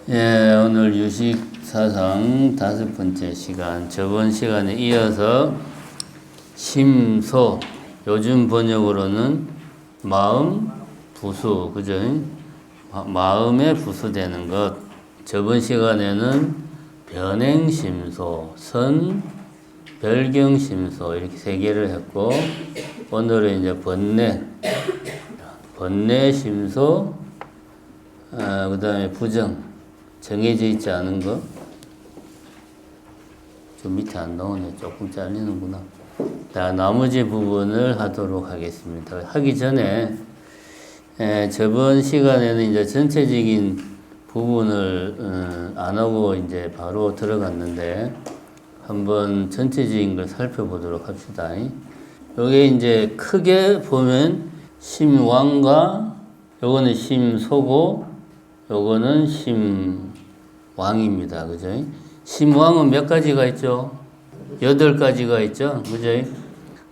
예, 오늘 유식사상 5번째 시간. 저번 시간에 이어서 심소, 요즘 번역으로는 마음 부수, 그죠? 마음에 부수되는 것. 저번 시간에는 변행심소, 선, 별경심소 이렇게 3개를 했고, 오늘은 이제 번뇌심소, 그 다음에 부정, 정해져 있지 않은 거. 좀 밑에 안 나오네. 조금 잘리는구나. 자, 나머지 부분을 하도록 하겠습니다. 하기 전에, 저번 시간에는 이제 전체적인 부분을 안 하고 이제 바로 들어갔는데, 한번 전체적인 걸 살펴보도록 합시다. 요게 이제 크게 보면 심왕과 요거는 심소고 요거는 심왕입니다. 그죠? 심왕은 몇 가지가 있죠? 8가지가 있죠? 그죠?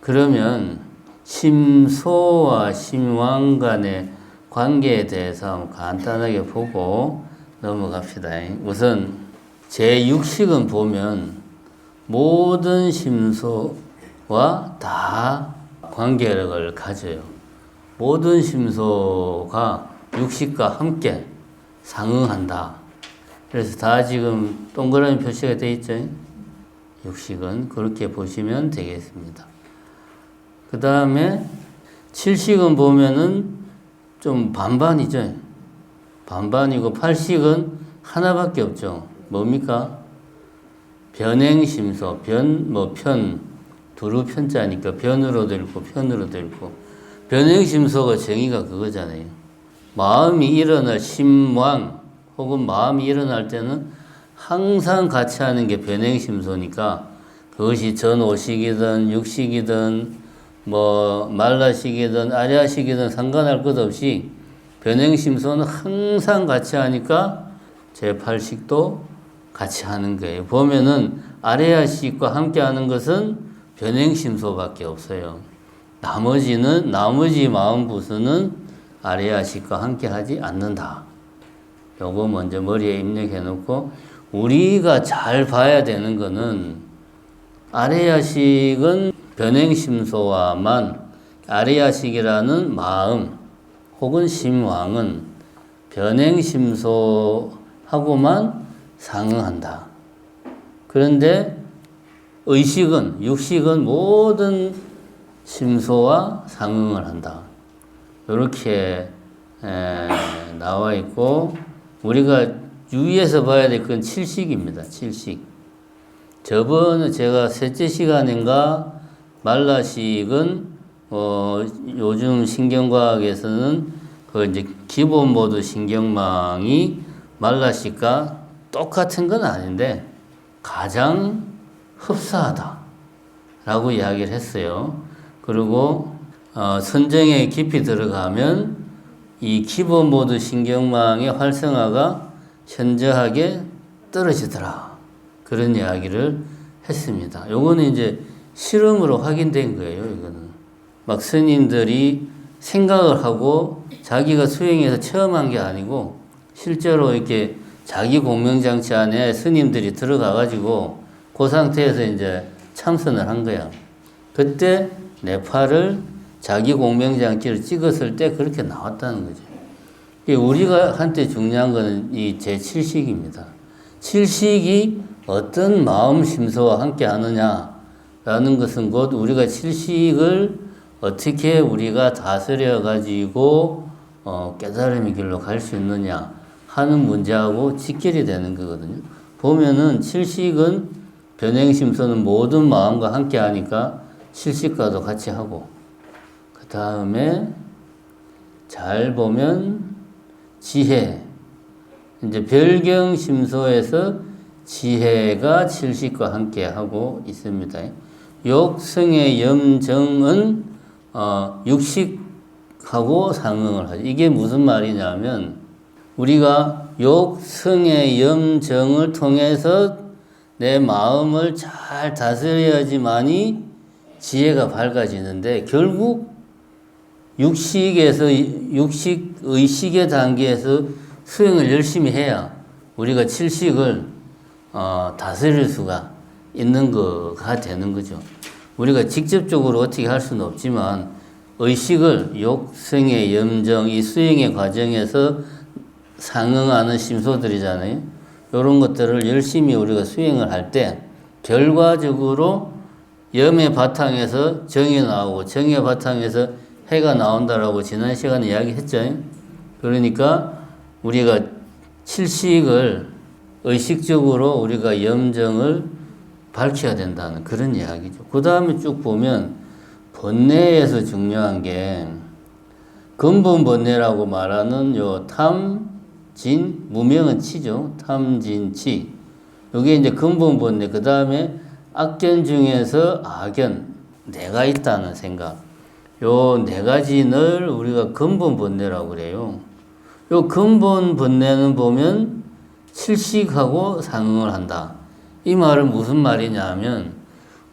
그러면 심소와 심왕 간의 관계에 대해서 한번 간단하게 보고 넘어갑시다. 우선 제6식은 보면 모든 심소와 다 관계를 가져요. 모든 심소가 육식과 함께 상응한다. 그래서 다 지금 동그라미 표시가 되어 있죠. 육식은 그렇게 보시면 되겠습니다. 그 다음에 칠식은 보면은 좀 반반이죠. 반반이고 팔식은 하나밖에 없죠. 뭡니까? 변행심소, 두루 편자니까 변으로도 읽고 편으로도 읽고. 변행심소가 정의가 그거잖아요. 마음이 일어날 심왕 혹은 마음이 일어날 때는 항상 같이 하는 게 변행심소니까 그것이 전오식이든 육식이든 말라식이든 아래아식이든 상관할 것 없이 변행심소는 항상 같이 하니까 제8식도 같이 하는 거예요. 보면은 아래아식과 함께 하는 것은 변행심소밖에 없어요. 나머지 마음 부수는 아래아식과 함께 하지 않는다. 요거 먼저 머리에 입력해 놓고, 우리가 잘 봐야 되는 거는 아래아식은 변행심소와만, 아래아식이라는 마음 혹은 심왕은 변행심소하고만 상응한다. 그런데 육식은 모든 심소와 상응을 한다. 이렇게 나와 있고, 우리가 유의해서 봐야 될 건 칠식입니다. 칠식. 저번에 제가 셋째 시간인가 말라식은 요즘 신경과학에서는 그 이제 기본 모드 신경망이 말라식과 똑같은 건 아닌데 가장 흡사하다라고 이야기를 했어요. 그리고 선정에 깊이 들어가면 이 기본 모드 신경망의 활성화가 현저하게 떨어지더라. 그런 이야기를 했습니다. 요거는 이제 실험으로 확인된 거예요. 이거는 막 스님들이 생각을 하고 자기가 수행해서 체험한 게 아니고 실제로 이렇게 자기 공명장치 안에 스님들이 들어가 가지고 그 상태에서 이제 참선을 한 거야. 그때 뇌파를 자기 공명장치를 찍었을 때 그렇게 나왔다는 거죠. 우리가 한때 중요한 것은 이 제7식입니다. 7식이 어떤 마음 심소와 함께 하느냐라는 것은 곧 우리가 7식을 어떻게 우리가 다스려 가지고 깨달음의 길로 갈 수 있느냐 하는 문제하고 직결이 되는 거거든요. 보면은 7식은 변행심소는 모든 마음과 함께 하니까 7식과도 같이 하고, 그 다음에 잘 보면 지혜, 이제 별경심소에서 지혜가 7식과 함께 하고 있습니다. 욕성의 염정은 육식하고 상응을 하죠. 이게 무슨 말이냐면 우리가 욕성의 염정을 통해서 내 마음을 잘 다스려야지만이 지혜가 밝아지는데, 결국 육식의식의 단계에서 수행을 열심히 해야 우리가 칠식을 다스릴 수가 있는 거가 되는 거죠. 우리가 직접적으로 어떻게 할 수는 없지만 의식을 욕성의 염정, 이 수행의 과정에서 상응하는 심소들이잖아요. 이런 것들을 열심히 우리가 수행을 할 때 결과적으로 염의 바탕에서 정이 나오고 정의 바탕에서 해가 나온다라고 지난 시간에 이야기했죠. 그러니까 우리가 칠식을 의식적으로 우리가 염정을 밝혀야 된다는 그런 이야기죠. 그 다음에 쭉 보면 번뇌에서 중요한 게 근본 번뇌라고 말하는 요 탐, 진, 무명은 치죠. 탐, 진, 치. 이게 이제 근본 번뇌. 그 다음에 악견 중에서 악견, 내가 있다는 생각. 요 네 가지를 우리가 근본 번뇌라고 그래요. 요 근본 번뇌는 보면 칠식하고 상응을 한다. 이 말은 무슨 말이냐 하면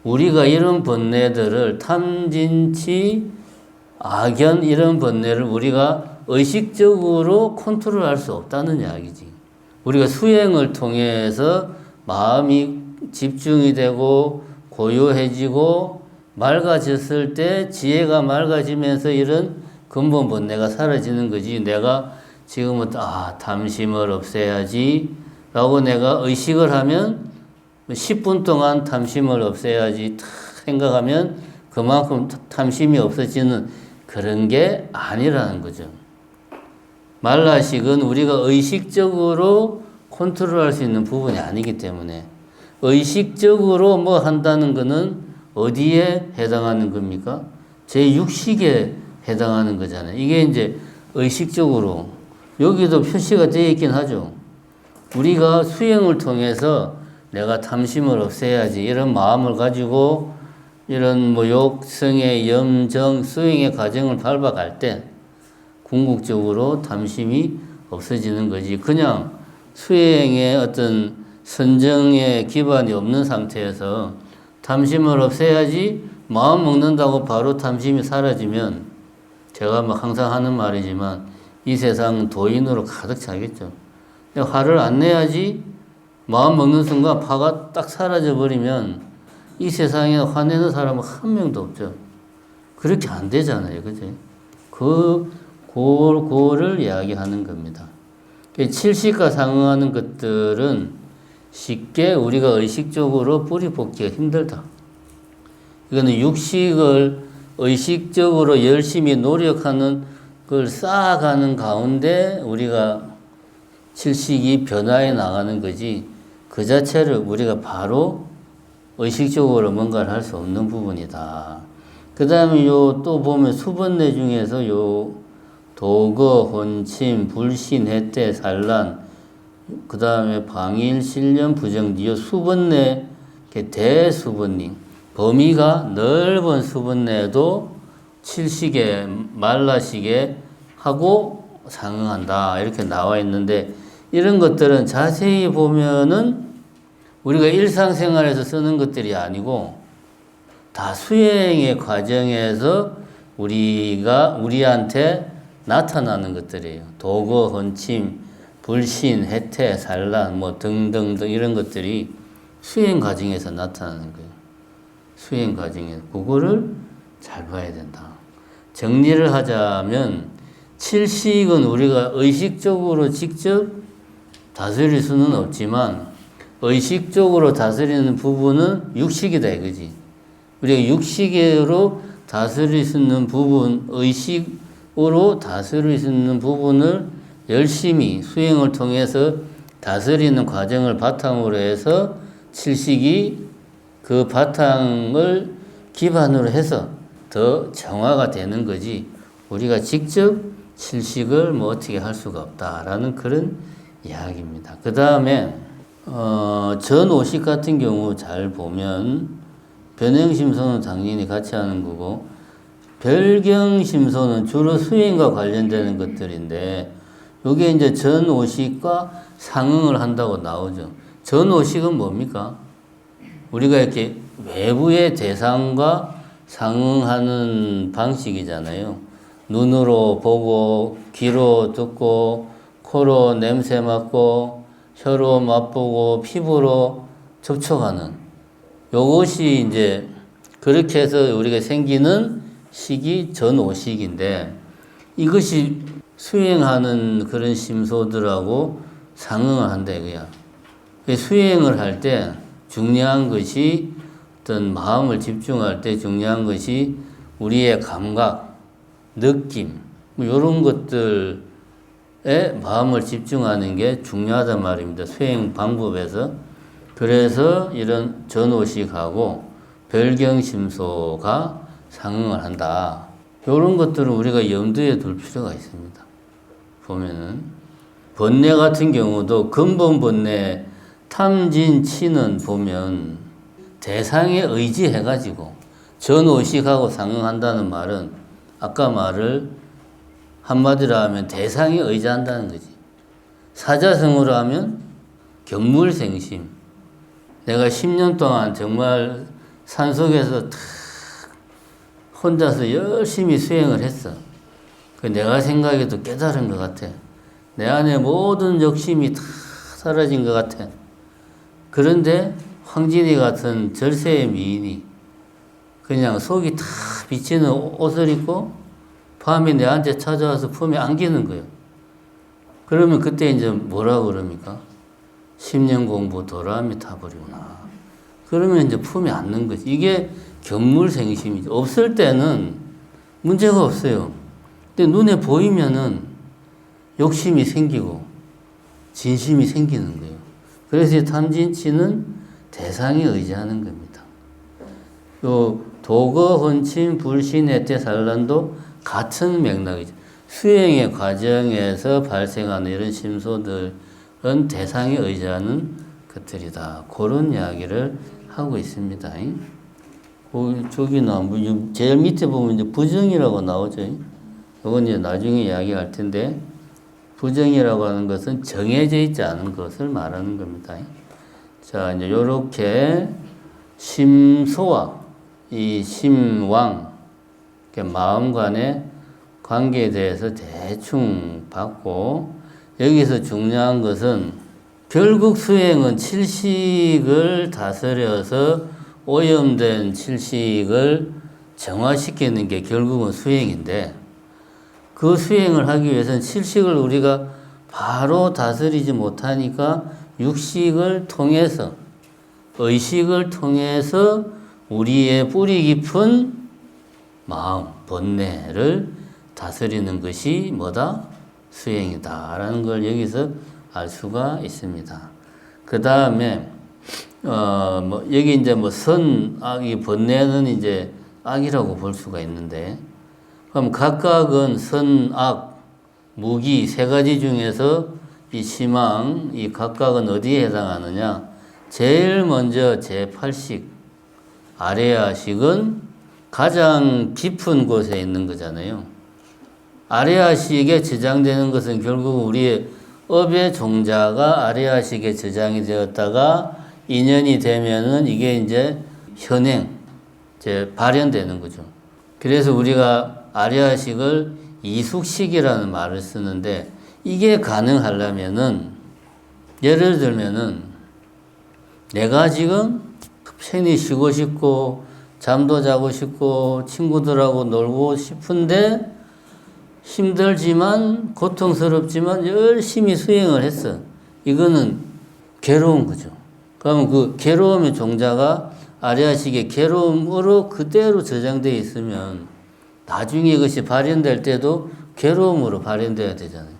우리가 이런 번뇌들을 탐진치, 악견 이런 번뇌를 우리가 의식적으로 컨트롤할 수 없다는 이야기지. 우리가 수행을 통해서 마음이 집중이 되고 고요해지고 맑아졌을 때 지혜가 맑아지면서 이런 근본 번뇌가 사라지는 거지. 내가 지금은 탐심을 없애야지 라고 내가 의식을 하면 10분 동안 탐심을 없애야지 탁 생각하면 그만큼 탐심이 없어지는 그런 게 아니라는 거죠. 말라식은 우리가 의식적으로 컨트롤할 수 있는 부분이 아니기 때문에 의식적으로 뭐 한다는 거는 어디에 해당하는 겁니까? 제6식에 해당하는 거잖아요. 이게 이제 의식적으로 여기도 표시가 되어 있긴 하죠. 우리가 수행을 통해서 내가 탐심을 없애야지 이런 마음을 가지고 이런 뭐 욕성의 염정 수행의 과정을 밟아갈 때 궁극적으로 탐심이 없어지는 거지. 그냥 수행의 어떤 선정의 기반이 없는 상태에서 탐심을 없애야지 마음 먹는다고 바로 탐심이 사라지면 제가 막 항상 하는 말이지만 이 세상은 도인으로 가득 차겠죠. 화를 안 내야지 마음 먹는 순간 화가 딱 사라져 버리면 이 세상에 화내는 사람은 한 명도 없죠. 그렇게 안 되잖아요. 그지? 그거를 이야기하는 겁니다. 칠식과 상응하는 것들은 쉽게 우리가 의식적으로 뿌리 뽑기가 힘들다. 이거는 육식을 의식적으로 열심히 노력하는 걸 쌓아가는 가운데 우리가 칠식이 변화해 나가는 거지 그 자체를 우리가 바로 의식적으로 뭔가를 할 수 없는 부분이다. 그 다음에 또 보면 수번뇌 중에서 도거, 혼침, 불신, 해태, 산란, 그 다음에 방일, 실련, 부정지, 요 수번뇌, 대수번뇌, 범위가 넓은 수번뇌도 칠식에, 말라식에 하고 상응한다. 이렇게 나와 있는데 이런 것들은 자세히 보면은 우리가 일상생활에서 쓰는 것들이 아니고 다 수행의 과정에서 우리한테 나타나는 것들이에요. 도거, 혼침, 불신, 해태, 산란, 뭐 등등등 이런 것들이 수행 과정에서 나타나는 거예요. 수행 과정에서. 그거를 잘 봐야 된다. 정리를 하자면 칠식은 우리가 의식적으로 직접 다스릴 수는 없지만 의식적으로 다스리는 부분은 육식이다 이거지. 우리가 육식으로 다스릴 수 있는 부분, 의식으로 다스릴 수 있는 부분을 열심히 수행을 통해서 다스리는 과정을 바탕으로 해서 칠식이 그 바탕을 기반으로 해서 더 정화가 되는 거지 우리가 직접 칠식을 뭐 어떻게 할 수가 없다라는 그런 이야기입니다. 그 다음에 전오식 같은 경우 잘 보면 변행심소는 당연히 같이 하는 거고 별경심소는 주로 수행과 관련되는 것들인데 이게 이제 전오식과 상응을 한다고 나오죠. 전오식은 뭡니까? 우리가 이렇게 외부의 대상과 상응하는 방식이잖아요. 눈으로 보고 귀로 듣고 코로 냄새 맡고 혀로 맛보고 피부로 접촉하는 요것이 이제 그렇게 해서 우리가 생기는 식이 전오식인데 이것이 수행하는 그런 심소들하고 상응을 한다 이거야. 수행을 할 때 중요한 것이 어떤 마음을 집중할 때 중요한 것이 우리의 감각, 느낌 뭐 이런 것들에 마음을 집중하는 게 중요하단 말입니다. 수행 방법에서. 그래서 이런 전오식하고 별경심소가 상응을 한다. 이런 것들은 우리가 염두에 둘 필요가 있습니다. 보면은 번뇌 같은 경우도 근본 번뇌 탐진치는 보면 대상에 의지해가지고 전오식하고 상응한다는 말은 아까 말을 한마디로 하면 대상에 의지한다는 거지. 사자성어로 하면 경물생심. 내가 10년 동안 정말 산속에서 탁 혼자서 열심히 수행을 했어. 내가 생각해도 깨달은 것 같아. 내 안에 모든 욕심이 다 사라진 것 같아. 그런데 황진이 같은 절세의 미인이 그냥 속이 다 비치는 옷을 입고 밤에 내한테 찾아와서 품에 안기는 거예요. 그러면 그때 이제 뭐라고 그럽니까? 10년 공부 도라미 타버리구나. 그러면 이제 품에 안는 거지. 이게 경물생심이죠. 없을 때는 문제가 없어요. 근데 눈에 보이면은 욕심이 생기고 진심이 생기는 거예요. 그래서 탐진치는 대상에 의지하는 겁니다. 요 도거, 헌침, 불신, 해태, 산란도 같은 맥락이죠. 수행의 과정에서 발생하는 이런 심소들은 대상에 의지하는 것들이다. 그런 이야기를 하고 있습니다. 저기나 제일 밑에 보면 이제 부정이라고 나오죠. 이건 이제 나중에 이야기할 텐데 부정이라고 하는 것은 정해져 있지 않은 것을 말하는 겁니다. 자, 이제 요렇게 심소와 이 심왕, 마음 간의 관계에 대해서 대충 봤고, 여기서 중요한 것은 결국 수행은 칠식을 다스려서 오염된 칠식을 정화시키는 게 결국은 수행인데, 그 수행을 하기 위해서는 칠식을 우리가 바로 다스리지 못하니까 육식을 통해서, 의식을 통해서 우리의 뿌리 깊은 마음, 번뇌를 다스리는 것이 뭐다? 수행이다. 라는 걸 여기서 알 수가 있습니다. 그 다음에, 여기 이제 선, 악이, 번뇌는 이제 악이라고 볼 수가 있는데, 그럼 각각은 선, 악, 무기 세 가지 중에서 이 심왕, 이 각각은 어디에 해당하느냐? 제일 먼저 제8식, 아레아식은 가장 깊은 곳에 있는 거잖아요. 아레아식에 저장되는 것은 결국 우리의 업의 종자가 아레아식에 저장이 되었다가 인연이 되면은 이게 이제 현행, 이제 발현되는 거죠. 그래서 우리가 아레아식을 이숙식이라는 말을 쓰는데 이게 가능하려면은 예를 들면은 내가 지금 편히 쉬고 싶고 잠도 자고 싶고 친구들하고 놀고 싶은데 힘들지만 고통스럽지만 열심히 수행을 했어. 이거는 괴로운 거죠. 그러면 그 괴로움의 종자가 아레아식의 괴로움으로 그대로 저장되어 있으면 나중에 이것이 발현될 때도 괴로움으로 발현돼야 되잖아요.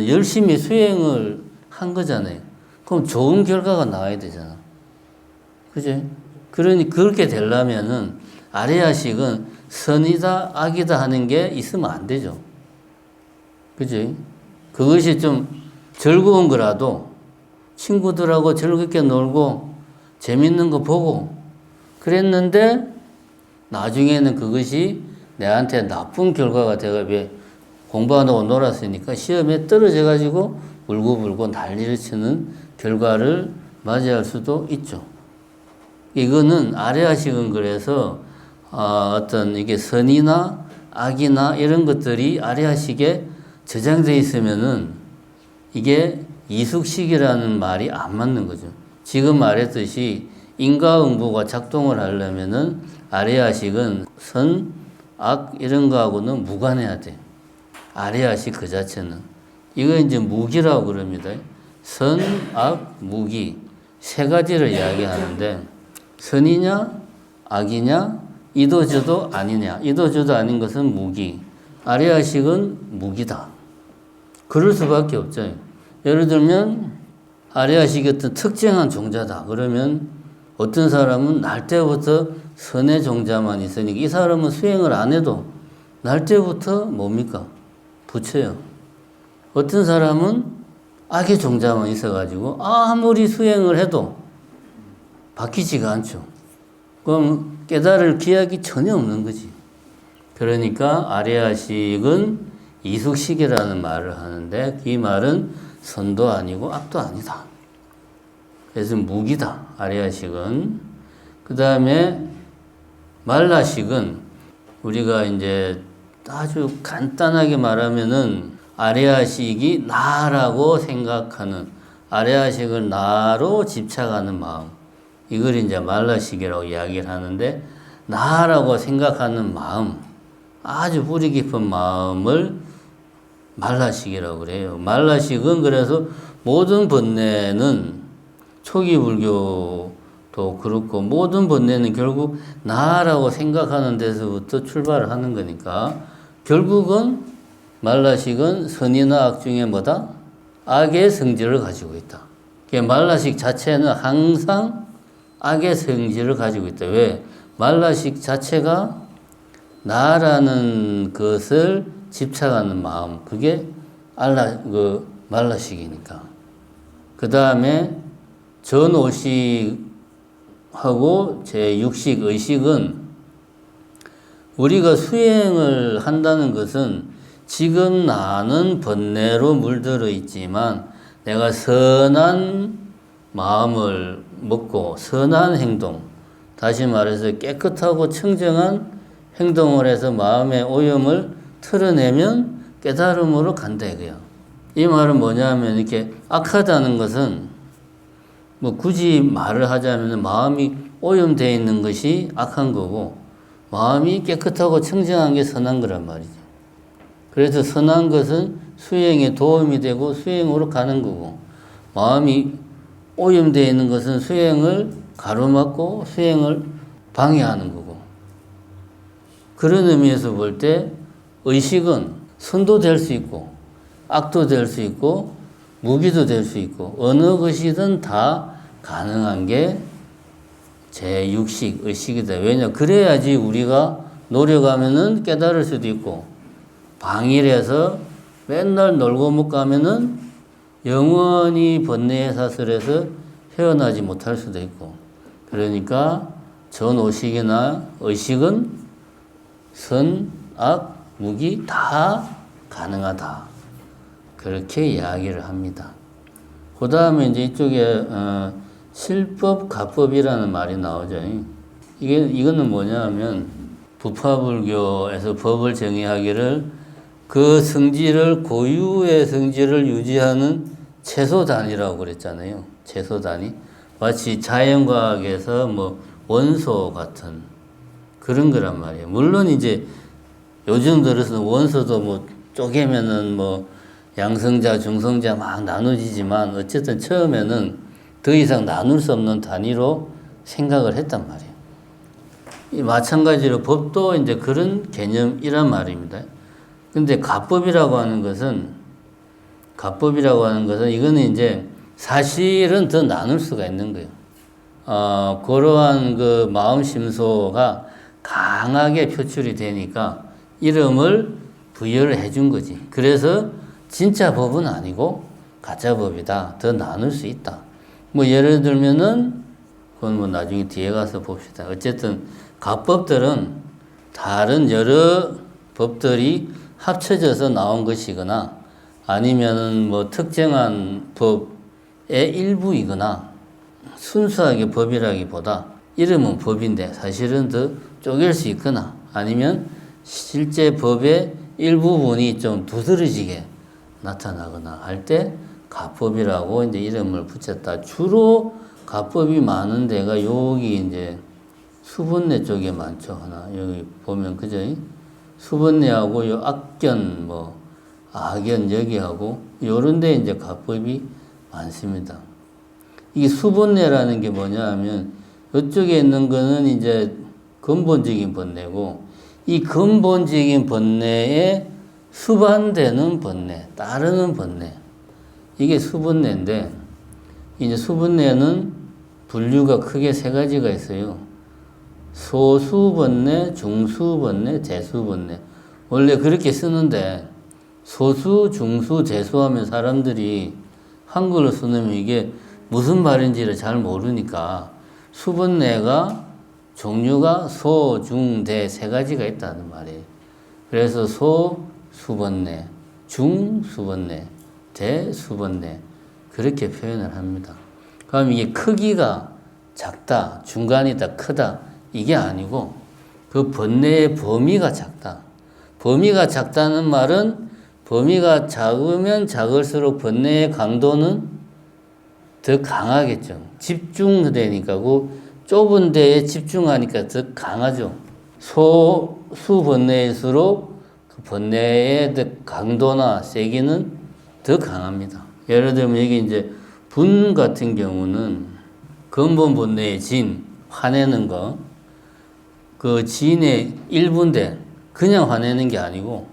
열심히 수행을 한 거잖아요. 그럼 좋은 결과가 나와야 되잖아. 그지? 그러니 그렇게 되려면은 아레아식은 선이다 악이다 하는 게 있으면 안 되죠. 그지? 그것이 좀 즐거운 거라도 친구들하고 즐겁게 놀고 재밌는 거 보고 그랬는데 나중에는 그것이 내한테 나쁜 결과가 돼가 왜 공부 안 하고 놀았으니까 시험에 떨어져 가지고 울고불고 난리를 치는 결과를 맞이할 수도 있죠. 이거는 아레아식은 그래서 어떤 이게 선이나 악이나 이런 것들이 아레아식에 저장되어 있으면은 이게 이숙식이라는 말이 안 맞는 거죠. 지금 말했듯이 인과응보가 작동을 하려면은 아레아식은 선, 악 이런 거하고는 무관해야 돼. 아레아식 그 자체는. 이거 이제 무기라고 그럽니다. 선, 악, 무기 세 가지를 이야기하는데 선이냐 악이냐 이도저도 아니냐. 이도저도 아닌 것은 무기. 아레아식은 무기다. 그럴 수밖에 없죠. 예를 들면 아레아식이 어떤 특정한 종자다. 그러면 어떤 사람은 날 때부터 선의 종자만 있으니까 이 사람은 수행을 안 해도 날 때부터 뭡니까? 부처요. 어떤 사람은 악의 종자만 있어가지고 아무리 수행을 해도 바뀌지가 않죠. 그럼 깨달을 기약이 전혀 없는 거지. 그러니까 아레아식은 이숙식이라는 말을 하는데 이 말은 선도 아니고 악도 아니다. 그래서 무기다. 아레아식은. 그 다음에 말라식은 우리가 이제 아주 간단하게 말하면은 아레아식이 나라고 생각하는 아레아식을 나로 집착하는 마음. 이걸 이제 말라식이라고 이야기를 하는데 나라고 생각하는 마음. 아주 뿌리 깊은 마음을 말라식이라고 그래요. 말라식은 그래서 모든 번뇌는 초기 불교도 그렇고 모든 번뇌는 결국 나라고 생각하는 데서부터 출발을 하는 거니까 결국은 말라식은 선이나 악 중에 뭐다? 악의 성질을 가지고 있다. 말라식 자체는 항상 악의 성질을 가지고 있다. 왜? 말라식 자체가 나라는 것을 집착하는 마음, 그게 말라식이니까. 그 다음에 전오식하고 제6식, 의식은 우리가 수행을 한다는 것은 지금 나는 번뇌로 물들어 있지만 내가 선한 마음을 먹고 선한 행동, 다시 말해서 깨끗하고 청정한 행동을 해서 마음의 오염을 털어내면 깨달음으로 간다 이거야. 이 말은 뭐냐면 이렇게 악하다는 것은 뭐 굳이 말을 하자면 마음이 오염되어 있는 것이 악한 거고 마음이 깨끗하고 청정한 게 선한 거란 말이죠. 그래서 선한 것은 수행에 도움이 되고 수행으로 가는 거고 마음이 오염되어 있는 것은 수행을 가로막고 수행을 방해하는 거고 그런 의미에서 볼 때 의식은 선도 될 수 있고 악도 될 수 있고 무기도 될 수 있고 어느 것이든 다 가능한 게 제6식 의식이다. 왜냐? 그래야지 우리가 노력하면은 깨달을 수도 있고 방일해서 맨날 놀고 못 가면은 영원히 번뇌의 사슬에서 헤어나지 못할 수도 있고 그러니까 전오식이나 의식은 선, 악, 무기 다 가능하다. 그렇게 이야기를 합니다. 그 다음에 이제 이쪽에 실법, 가법이라는 말이 나오죠. 이거는 뭐냐면 부파불교에서 법을 정의하기를 그 성질을 고유의 성질을 유지하는 최소단위라고 그랬잖아요. 최소단위. 마치 자연과학에서 뭐 원소 같은 그런 거란 말이에요. 물론 이제 요즘 들어서 원소도 뭐 쪼개면은 뭐 양성자, 중성자 막 나누지만 어쨌든 처음에는 더 이상 나눌 수 없는 단위로 생각을 했단 말이에요. 이 마찬가지로 법도 이제 그런 개념이란 말입니다. 근데 가법이라고 하는 것은 이거는 이제 사실은 더 나눌 수가 있는 거예요. 그러한 그 마음 심소가 강하게 표출이 되니까 이름을 부여를 해준 거지. 그래서 진짜 법은 아니고 가짜 법이다. 더 나눌 수 있다. 뭐 예를 들면은 그건 뭐 나중에 뒤에 가서 봅시다. 어쨌든 가법들은 다른 여러 법들이 합쳐져서 나온 것이거나 아니면은 뭐 특정한 법의 일부이거나 순수하게 법이라기보다 이름은 법인데 사실은 더 쪼갤 수 있거나 아니면 실제 법의 일부분이 좀 두드러지게 나타나거나 할 때 가법이라고 이제 이름을 붙였다. 주로 가법이 많은 데가 여기 이제 수분내 쪽에 많죠. 하나 여기 보면 그죠? 수분내하고 요 악견 뭐 악견 여기하고 요런 데 이제 가법이 많습니다. 이 수분내라는 게 뭐냐 하면 이쪽에 있는 거는 이제 근본적인 번뇌고 이 근본적인 번뇌에 수반되는 번뇌, 따르는 번뇌. 이게 수분내인데 이제 수분내는 분류가 크게 세 가지가 있어요. 소수번뇌, 중수번뇌, 재수번뇌. 원래 그렇게 쓰는데 소수, 중수, 재수하면 사람들이 한글로 쓰면 이게 무슨 말인지를 잘 모르니까 수번뇌가 종류가 소, 중, 대 세 가지가 있다는 말이에요. 그래서 소, 수번뇌, 중, 수번뇌, 대, 수번뇌 그렇게 표현을 합니다. 그럼 이게 크기가 작다, 중간이다, 크다 이게 아니고 그 번뇌의 범위가 작다. 범위가 작다는 말은 범위가 작으면 작을수록 번뇌의 강도는 더 강하겠죠. 집중되니까 그 좁은 데에 집중하니까 더 강하죠. 소수 번뇌일수록 그 번뇌의 강도나 세기는 더 강합니다. 예를 들면 여기 이제 분 같은 경우는 근본 번뇌의 진, 화내는 거, 그 진의 일부인데 그냥 화내는 게 아니고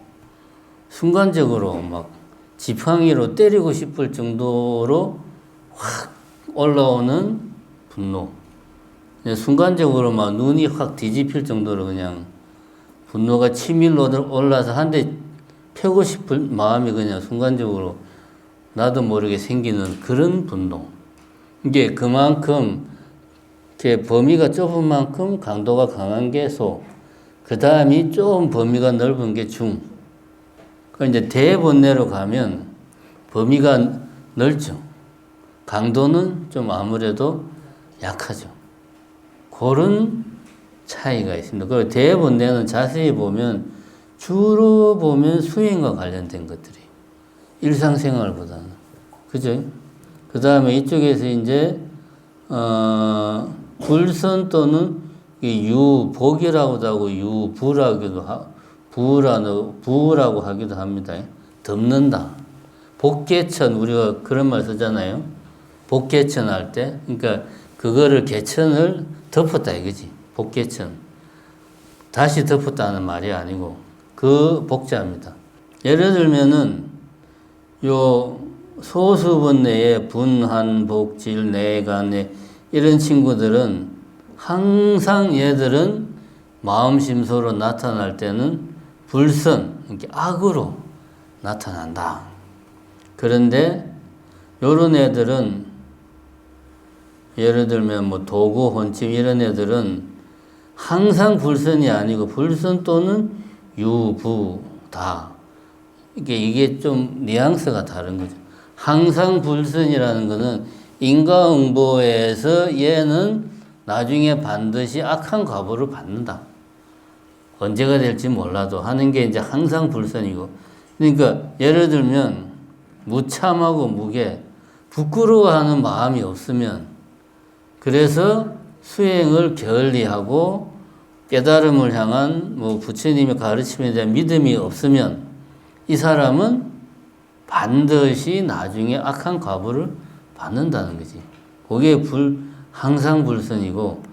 순간적으로 막 지팡이로 때리고 싶을 정도로 확 올라오는 분노. 순간적으로 막 눈이 확 뒤집힐 정도로 그냥 분노가 치밀로 올라서 한 대 펴고 싶을 마음이 그냥 순간적으로 나도 모르게 생기는 그런 분노. 이게 그만큼 이렇게 범위가 좁은 만큼 강도가 강한 게 소. 그 다음이 좀 범위가 넓은 게 중. 그 이제 대번뇌로 가면 범위가 넓죠. 강도는 좀 아무래도 약하죠. 그런 차이가 있습니다. 그리고 대번뇌는 자세히 보면 주로 보면 수행과 관련된 것들이 일상생활보다는 그죠? 그 다음에 이쪽에서 이제 불선 또는 유복이라고도 하고 유부라고도 부라고 하기도 합니다. 덮는다. 복개천 우리가 그런 말 쓰잖아요. 복개천 할 때, 그러니까 그거를 개천을 덮었다 이거지. 복개천. 다시 덮었다는 말이 아니고 그 복자입니다. 예를 들면은 요 소수번뇌의 분한, 복질, 내간내 이런 친구들은 항상 얘들은 마음심소로 나타날 때는 불선, 이렇게 악으로 나타난다. 그런데 요런 애들은 예를 들면 뭐 도구, 혼침 이런 애들은 항상 불선이 아니고 불선 또는 유부다. 이게 좀 뉘앙스가 다른 거죠. 항상 불선이라는 것은 인과응보에서 얘는 나중에 반드시 악한 과보를 받는다. 언제가 될지 몰라도 하는 게 이제 항상 불선이고. 그러니까 예를 들면 무참하고 무게, 부끄러워하는 마음이 없으면 그래서 수행을 게을리하고 깨달음을 향한 뭐 부처님의 가르침에 대한 믿음이 없으면 이 사람은 반드시 나중에 악한 과보를 받는다는 거지. 그게 항상 불선이고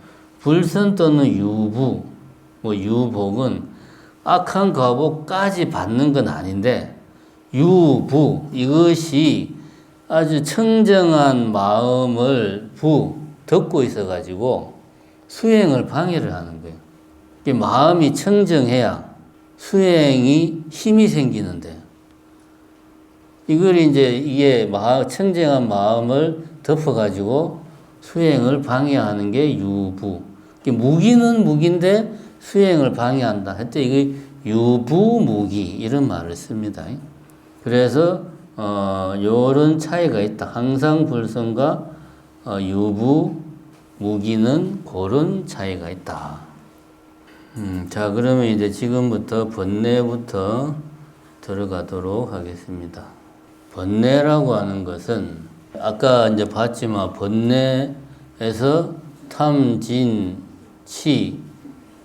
불선 또는 유부, 뭐 유복은 악한 과보까지 받는 건 아닌데 유부 이것이 아주 청정한 마음을 덮고 있어가지고 수행을 방해를 하는 거예요. 마음이 청정해야 수행이 힘이 생기는데 이걸 이제 이게 청정한 마음을 덮어가지고 수행을 방해하는 게 유부. 무기는 무기인데 수행을 방해한다. 하여튼 이게 유부무기 이런 말을 씁니다. 그래서 요런 차이가 있다. 항상 불선과 유부무기는 그런 차이가 있다. 자, 그러면 이제 지금부터 번뇌부터 들어가도록 하겠습니다. 번뇌라고 하는 것은 아까 이제 봤지만 번뇌에서 탐, 진, 치,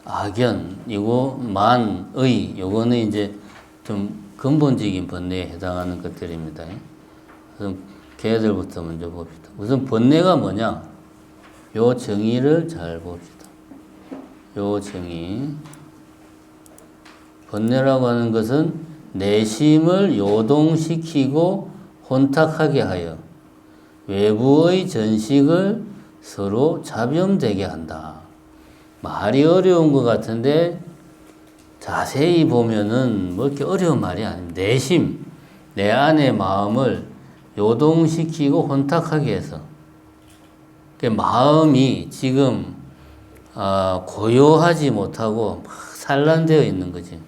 악연, 이거 만의, 요거는 이제 좀 근본적인 번뇌에 해당하는 것들입니다. 그래서 걔들부터 먼저 봅시다. 우선 번뇌가 뭐냐? 요 정의를 잘 봅시다. 요 정의. 번뇌라고 하는 것은 내심을 요동시키고 혼탁하게 하여 외부의 전식을 서로 잡염되게 한다. 말이 어려운 것 같은데 자세히 보면은 뭐 이렇게 어려운 말이 아닙니다. 내심, 내 안의 마음을 요동시키고 혼탁하게 해서 마음이 지금 고요하지 못하고 막 산란되어 있는 거지.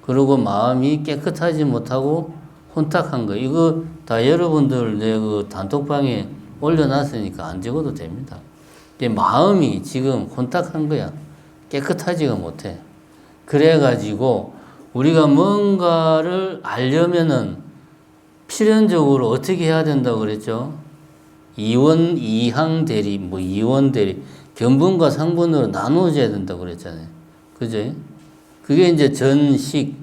그리고 마음이 깨끗하지 못하고 혼탁한 거. 이거 다 여러분들 내 그 단톡방에 올려놨으니까 안 적어도 됩니다. 마음이 지금 혼탁한 거야. 깨끗하지가 못해. 그래가지고 우리가 뭔가를 알려면은 필연적으로 어떻게 해야 된다고 그랬죠? 이원, 이항 대리, 뭐 이원 대리, 견본과 상본으로 나누어져야 된다고 그랬잖아요. 그죠? 그게 이제 전식.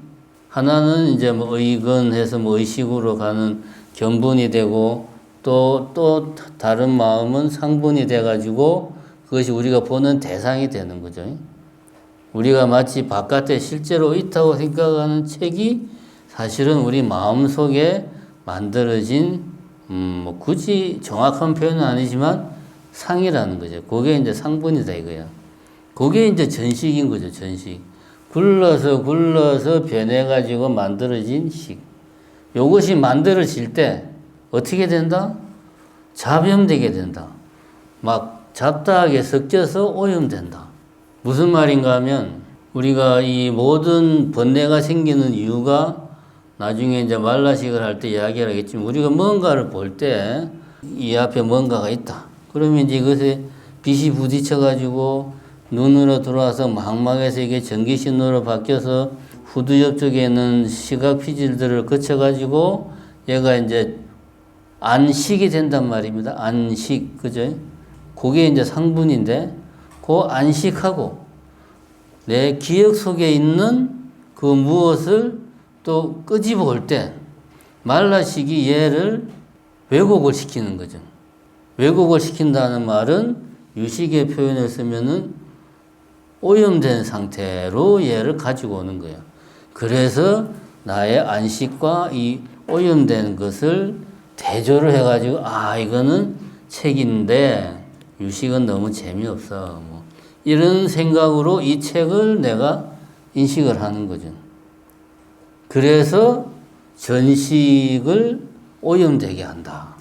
하나는 이제 뭐 의건해서 뭐 의식으로 가는 견본이 되고 또 다른 마음은 상본이 돼가지고 그것이 우리가 보는 대상이 되는 거죠. 우리가 마치 바깥에 실제로 있다고 생각하는 책이 사실은 우리 마음 속에 만들어진 뭐 굳이 정확한 표현은 아니지만 상이라는 거죠. 그게 이제 상본이다 이거야. 그게 이제 전식인 거죠. 전식. 굴러서 변해가지고 만들어진 식. 요것이 만들어질 때 어떻게 된다? 잡염되게 된다. 막 잡다하게 섞여서 오염된다. 무슨 말인가 하면 우리가 이 모든 번뇌가 생기는 이유가 나중에 이제 말라식을 할 때 이야기를 하겠지만 우리가 뭔가를 볼 때 이 앞에 뭔가가 있다. 그러면 이제 이것에 빛이 부딪혀가지고 눈으로 들어와서 망막에서 이게 전기신호로 바뀌어서 후두 옆쪽에 있는 시각 피질들을 거쳐가지고 얘가 이제 안식이 된단 말입니다. 안식. 그죠? 그게 이제 상분인데 그 안식하고 내 기억 속에 있는 그 무엇을 또 끄집어 올 때 말라식이 얘를 왜곡을 시키는 거죠. 왜곡을 시킨다는 말은 유식의 표현을 쓰면은 오염된 상태로 얘를 가지고 오는 거예요. 그래서 나의 안식과 이 오염된 것을 대조를 해가지고 이거는 책인데 유식은 너무 재미없어. 뭐 이런 생각으로 이 책을 내가 인식을 하는 거죠. 그래서 전식을 오염되게 한다.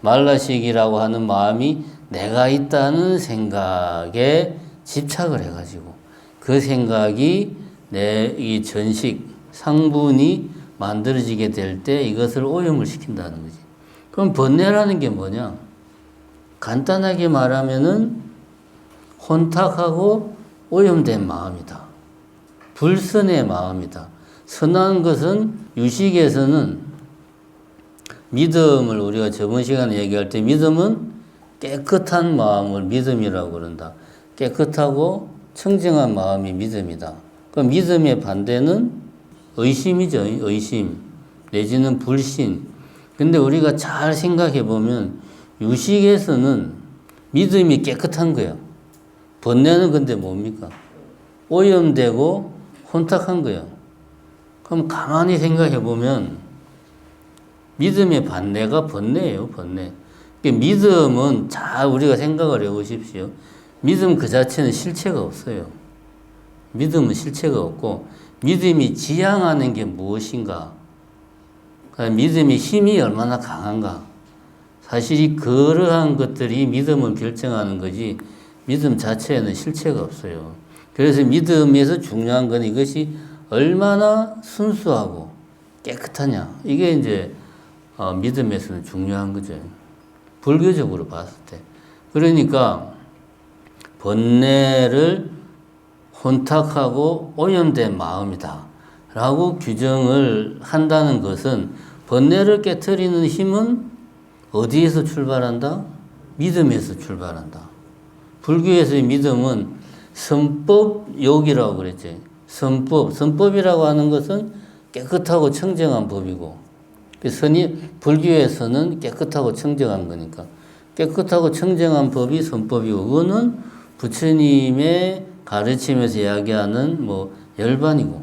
말라식이라고 하는 마음이 내가 있다는 생각에 집착을 해가지고 그 생각이 내 이 전식, 상분이 만들어지게 될 때 이것을 오염을 시킨다는 거지. 그럼 번뇌라는 게 뭐냐? 간단하게 말하면은 혼탁하고 오염된 마음이다. 불선의 마음이다. 선한 것은 유식에서는 믿음을 우리가 저번 시간에 얘기할 때 믿음은 깨끗한 마음을 믿음이라고 그런다. 깨끗하고 청정한 마음이 믿음이다. 그럼 믿음의 반대는 의심이죠. 의심. 내지는 불신. 근데 우리가 잘 생각해 보면 유식에서는 믿음이 깨끗한 거예요. 번뇌는 근데 뭡니까? 오염되고 혼탁한 거예요. 그럼 가만히 생각해 보면 믿음의 반대가 번뇌예요. 번뇌. 믿음은 잘 우리가 생각을 해보십시오. 믿음 그 자체는 실체가 없어요. 믿음은 실체가 없고 믿음이 지향하는 게 무엇인가? 믿음의 힘이 얼마나 강한가? 사실 그러한 것들이 믿음을 결정하는 거지 믿음 자체에는 실체가 없어요. 그래서 믿음에서 중요한 건 이것이 얼마나 순수하고 깨끗하냐. 이게 이제 믿음에서는 중요한 거죠. 불교적으로 봤을 때. 그러니까 번뇌를 혼탁하고 오염된 마음이다 라고 규정을 한다는 것은 번뇌를 깨트리는 힘은 어디에서 출발한다? 믿음에서 출발한다. 불교에서의 믿음은 선법욕이라고 그랬지. 선법이라고 하는 것은 깨끗하고 청정한 법이고, 불교에서는 깨끗하고 청정한 거니까. 깨끗하고 청정한 법이 선법이고, 그거는 부처님의 가르침에서 이야기하는 열반이고,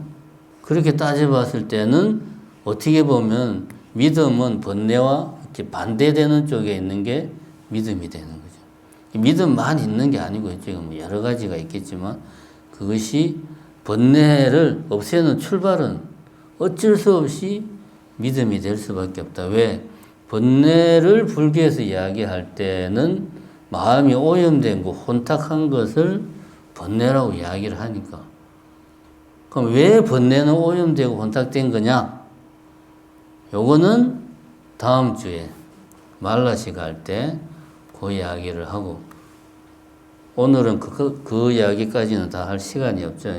그렇게 따져봤을 때는 어떻게 보면 믿음은 번뇌와 이렇게 반대되는 쪽에 있는 게 믿음이 되는 거죠. 믿음만 있는 게 아니고 지금 여러 가지가 있겠지만 그것이 번뇌를 없애는 출발은 어쩔 수 없이 믿음이 될 수밖에 없다. 왜? 번뇌를 불교에서 이야기할 때는 마음이 오염된 거, 혼탁한 것을 번뇌라고 이야기를 하니까. 그럼 왜 번뇌는 오염되고 혼탁된 거냐? 요거는 다음 주에 말라시가 할 때 그 이야기를 하고, 오늘은 그 이야기까지는 다 할 시간이 없죠.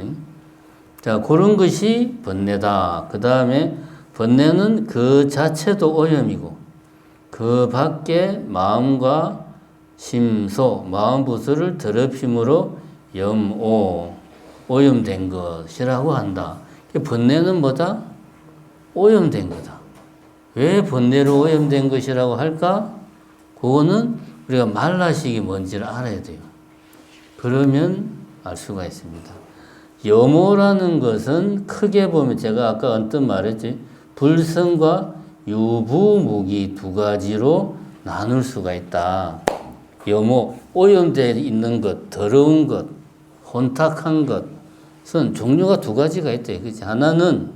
자, 그런 것이 번뇌다. 그 다음에 번뇌는 그 자체도 오염이고, 그 밖에 마음과 심소, 마음 부수를 더럽힘으로 오염된 것이라고 한다. 번뇌는 뭐다? 오염된 거다. 왜 번뇌로 오염된 것이라고 할까? 그거는 우리가 말라식이 뭔지를 알아야 돼요. 그러면 알 수가 있습니다. 염오라는 것은 크게 보면 제가 아까 언뜻 말했지, 불성과 유부무기 두 가지로 나눌 수가 있다. 염오, 오염되어 있는 것, 더러운 것, 혼탁한 것은 종류가 두 가지가 있다. 그치? 하나는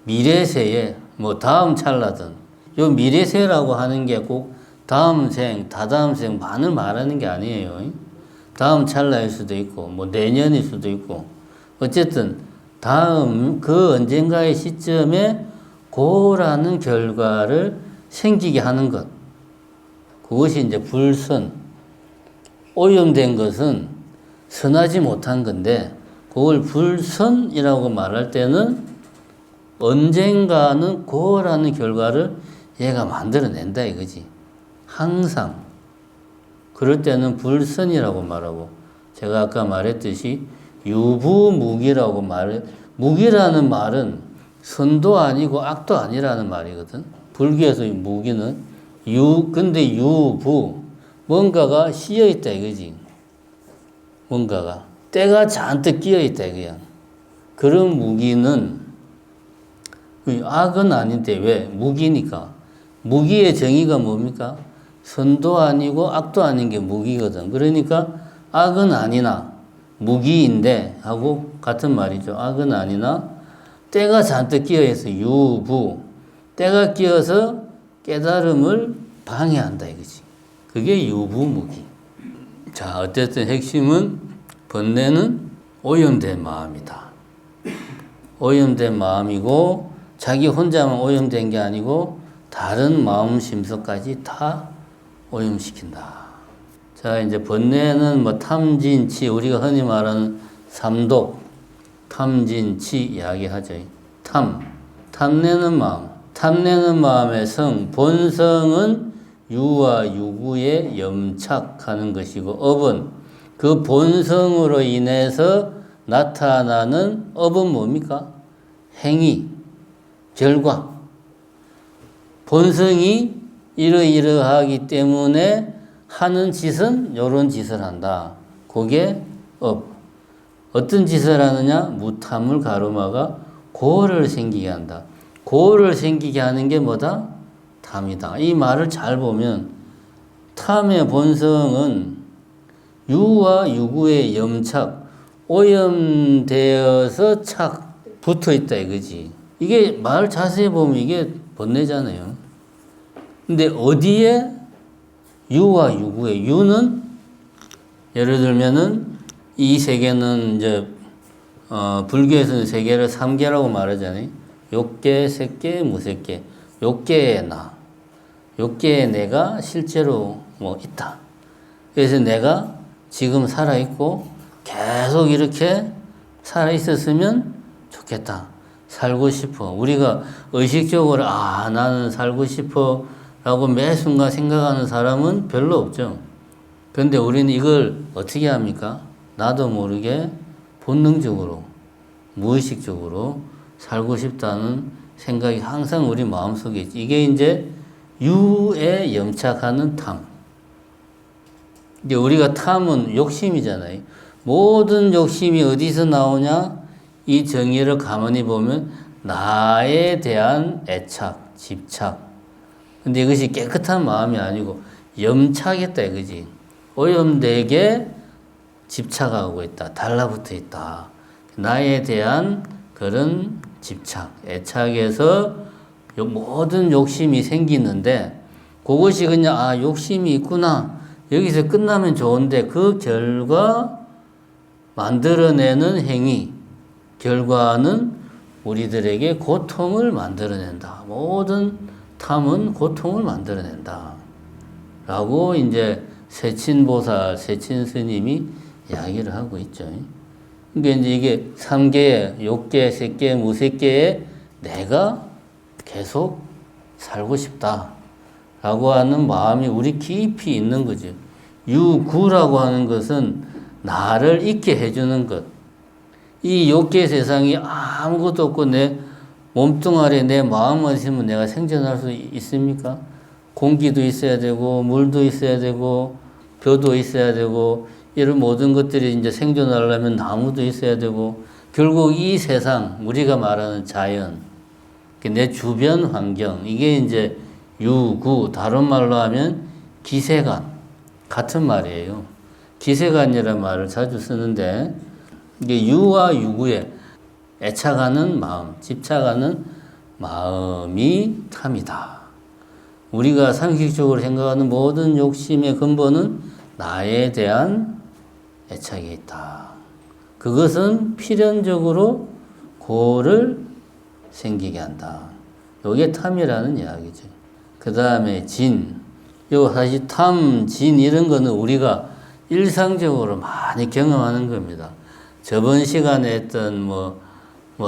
미래세에 다음 찰나든, 요 미래세라고 하는 게 꼭 다음 생, 다다음 생 만을 말하는 게 아니에요. 다음 찰나일 수도 있고, 내년일 수도 있고, 어쨌든 다음 그 언젠가의 시점에 고라는 결과를 생기게 하는 것. 그것이 이제 불선. 오염된 것은 선하지 못한 건데, 그걸 불선이라고 말할 때는 언젠가는 고라는 결과를 얘가 만들어낸다 이거지. 항상. 그럴 때는 불선이라고 말하고, 제가 아까 말했듯이 유부무기라고 무기라는 말은 선도 아니고 악도 아니라는 말이거든. 불교에서 무기는 근데 유부, 뭔가가 씌여 있다 이거지. 뭔가가 때가 잔뜩 끼어 있다 이거야. 그런 무기는 악은 아닌데 왜? 무기니까. 무기의 정의가 뭡니까? 선도 아니고 악도 아닌 게 무기거든. 그러니까 악은 아니나 무기인데 하고 같은 말이죠. 악은 아니나 때가 잔뜩 끼어있어. 유부. 때가 끼어서 깨달음을 방해한다 이거지. 그게 유부무기. 자, 어쨌든 핵심은 번뇌는 오염된 마음이다. 오염된 마음이고 자기 혼자만 오염된 게 아니고 다른 마음 심서까지 다 오염시킨다. 자, 이제 번뇌는 탐진치, 우리가 흔히 말하는 삼독, 탐진치 이야기하죠. 탐내는 마음. 탐내는 마음의 성, 본성은 유와 유구에 염착하는 것이고, 업은 그 본성으로 인해서 나타나는 업은 뭡니까? 행위, 결과. 본성이 이러이러하기 때문에 하는 짓은 이런 짓을 한다. 그게 업. 어떤 짓을 하느냐? 무탐을 가로막아 고를 생기게 한다. 고를 생기게 하는 게 뭐다? 탐이다. 이 말을 잘 보면 탐의 본성은 유와 유구의 염착, 오염되어서 착 붙어 있다 이거지. 이게 말 자세히 보면 이게 번뇌잖아요. 근데 어디에 유와 유구의 유는 예를 들면은 이 세계는 이제 불교에서는 세계를 3계라고 말하잖아요. 욕계, 색계, 무색계. 욕계의 나. 욕계의 내가 실제로 있다. 그래서 내가 지금 살아있고 계속 이렇게 살아있었으면 좋겠다. 살고 싶어. 우리가 의식적으로 나는 살고 싶어 라고 매 순간 생각하는 사람은 별로 없죠. 그런데 우리는 이걸 어떻게 합니까? 나도 모르게 본능적으로, 무의식적으로 살고 싶다는 생각이 항상 우리 마음속에 있지. 이게 이제 유에 염착하는 탐. 이제 우리가 탐은 욕심이잖아요. 모든 욕심이 어디서 나오냐? 이 정의를 가만히 보면 나에 대한 애착, 집착. 근데 이것이 깨끗한 마음이 아니고 염착했다 이거지. 오염되게 집착하고 있다. 달라붙어 있다. 나에 대한 그런 집착, 애착에서 모든 욕심이 생기는데 그것이 그냥 욕심이 있구나. 여기서 끝나면 좋은데 그 결과 만들어내는 행위, 결과는 우리들에게 고통을 만들어낸다. 모든 탐은 고통을 만들어낸다. 라고 이제 세친보살, 세친스님이 이야기를 하고 있죠. 그러니까 이제 이게 3계, 욕계, 색계, 무색계에 내가 계속 살고 싶다. 라고 하는 마음이 우리 깊이 있는 거죠. 유구라고 하는 것은 나를 있게 해주는 것. 이 욕계 세상이 아무것도 없고 내 몸뚱아리에 내 마음만 있으면 내가 생존할 수 있습니까? 공기도 있어야 되고, 물도 있어야 되고, 벼도 있어야 되고, 이런 모든 것들이 이제 생존하려면 나무도 있어야 되고, 결국 이 세상, 우리가 말하는 자연, 내 주변 환경, 이게 이제 유구, 다른 말로 하면 기세간, 같은 말이에요. 기세간이라는 말을 자주 쓰는데, 이게 유와 유구에 애착하는 마음, 집착하는 마음이 탐이다. 우리가 상식적으로 생각하는 모든 욕심의 근본은 나에 대한 애착이 있다. 그것은 필연적으로 고를 생기게 한다. 이게 탐이라는 이야기죠. 그 다음에 진. 요 사실 탐, 진 이런 거는 우리가 일상적으로 많이 경험하는 겁니다. 저번 시간에 했던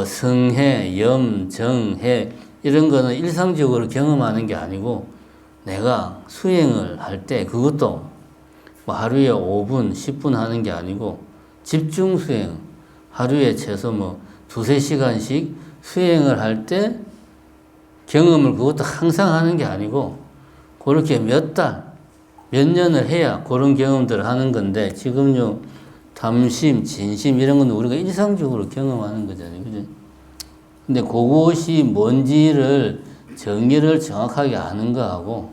성해, 염, 정해 이런 거는 일상적으로 경험하는 게 아니고 내가 수행을 할 때 그것도 하루에 5분, 10분 하는 게 아니고 집중 수행, 하루에 최소 두세 시간씩 수행을 할 때 경험을 그것도 항상 하는 게 아니고 그렇게 몇 달, 몇 년을 해야 그런 경험들을 하는 건데 지금요 담심, 진심 이런 건 우리가 일상적으로 경험하는 거잖아요. 그죠? 근데 그것이 뭔지를 정의를 정확하게 아는 거하고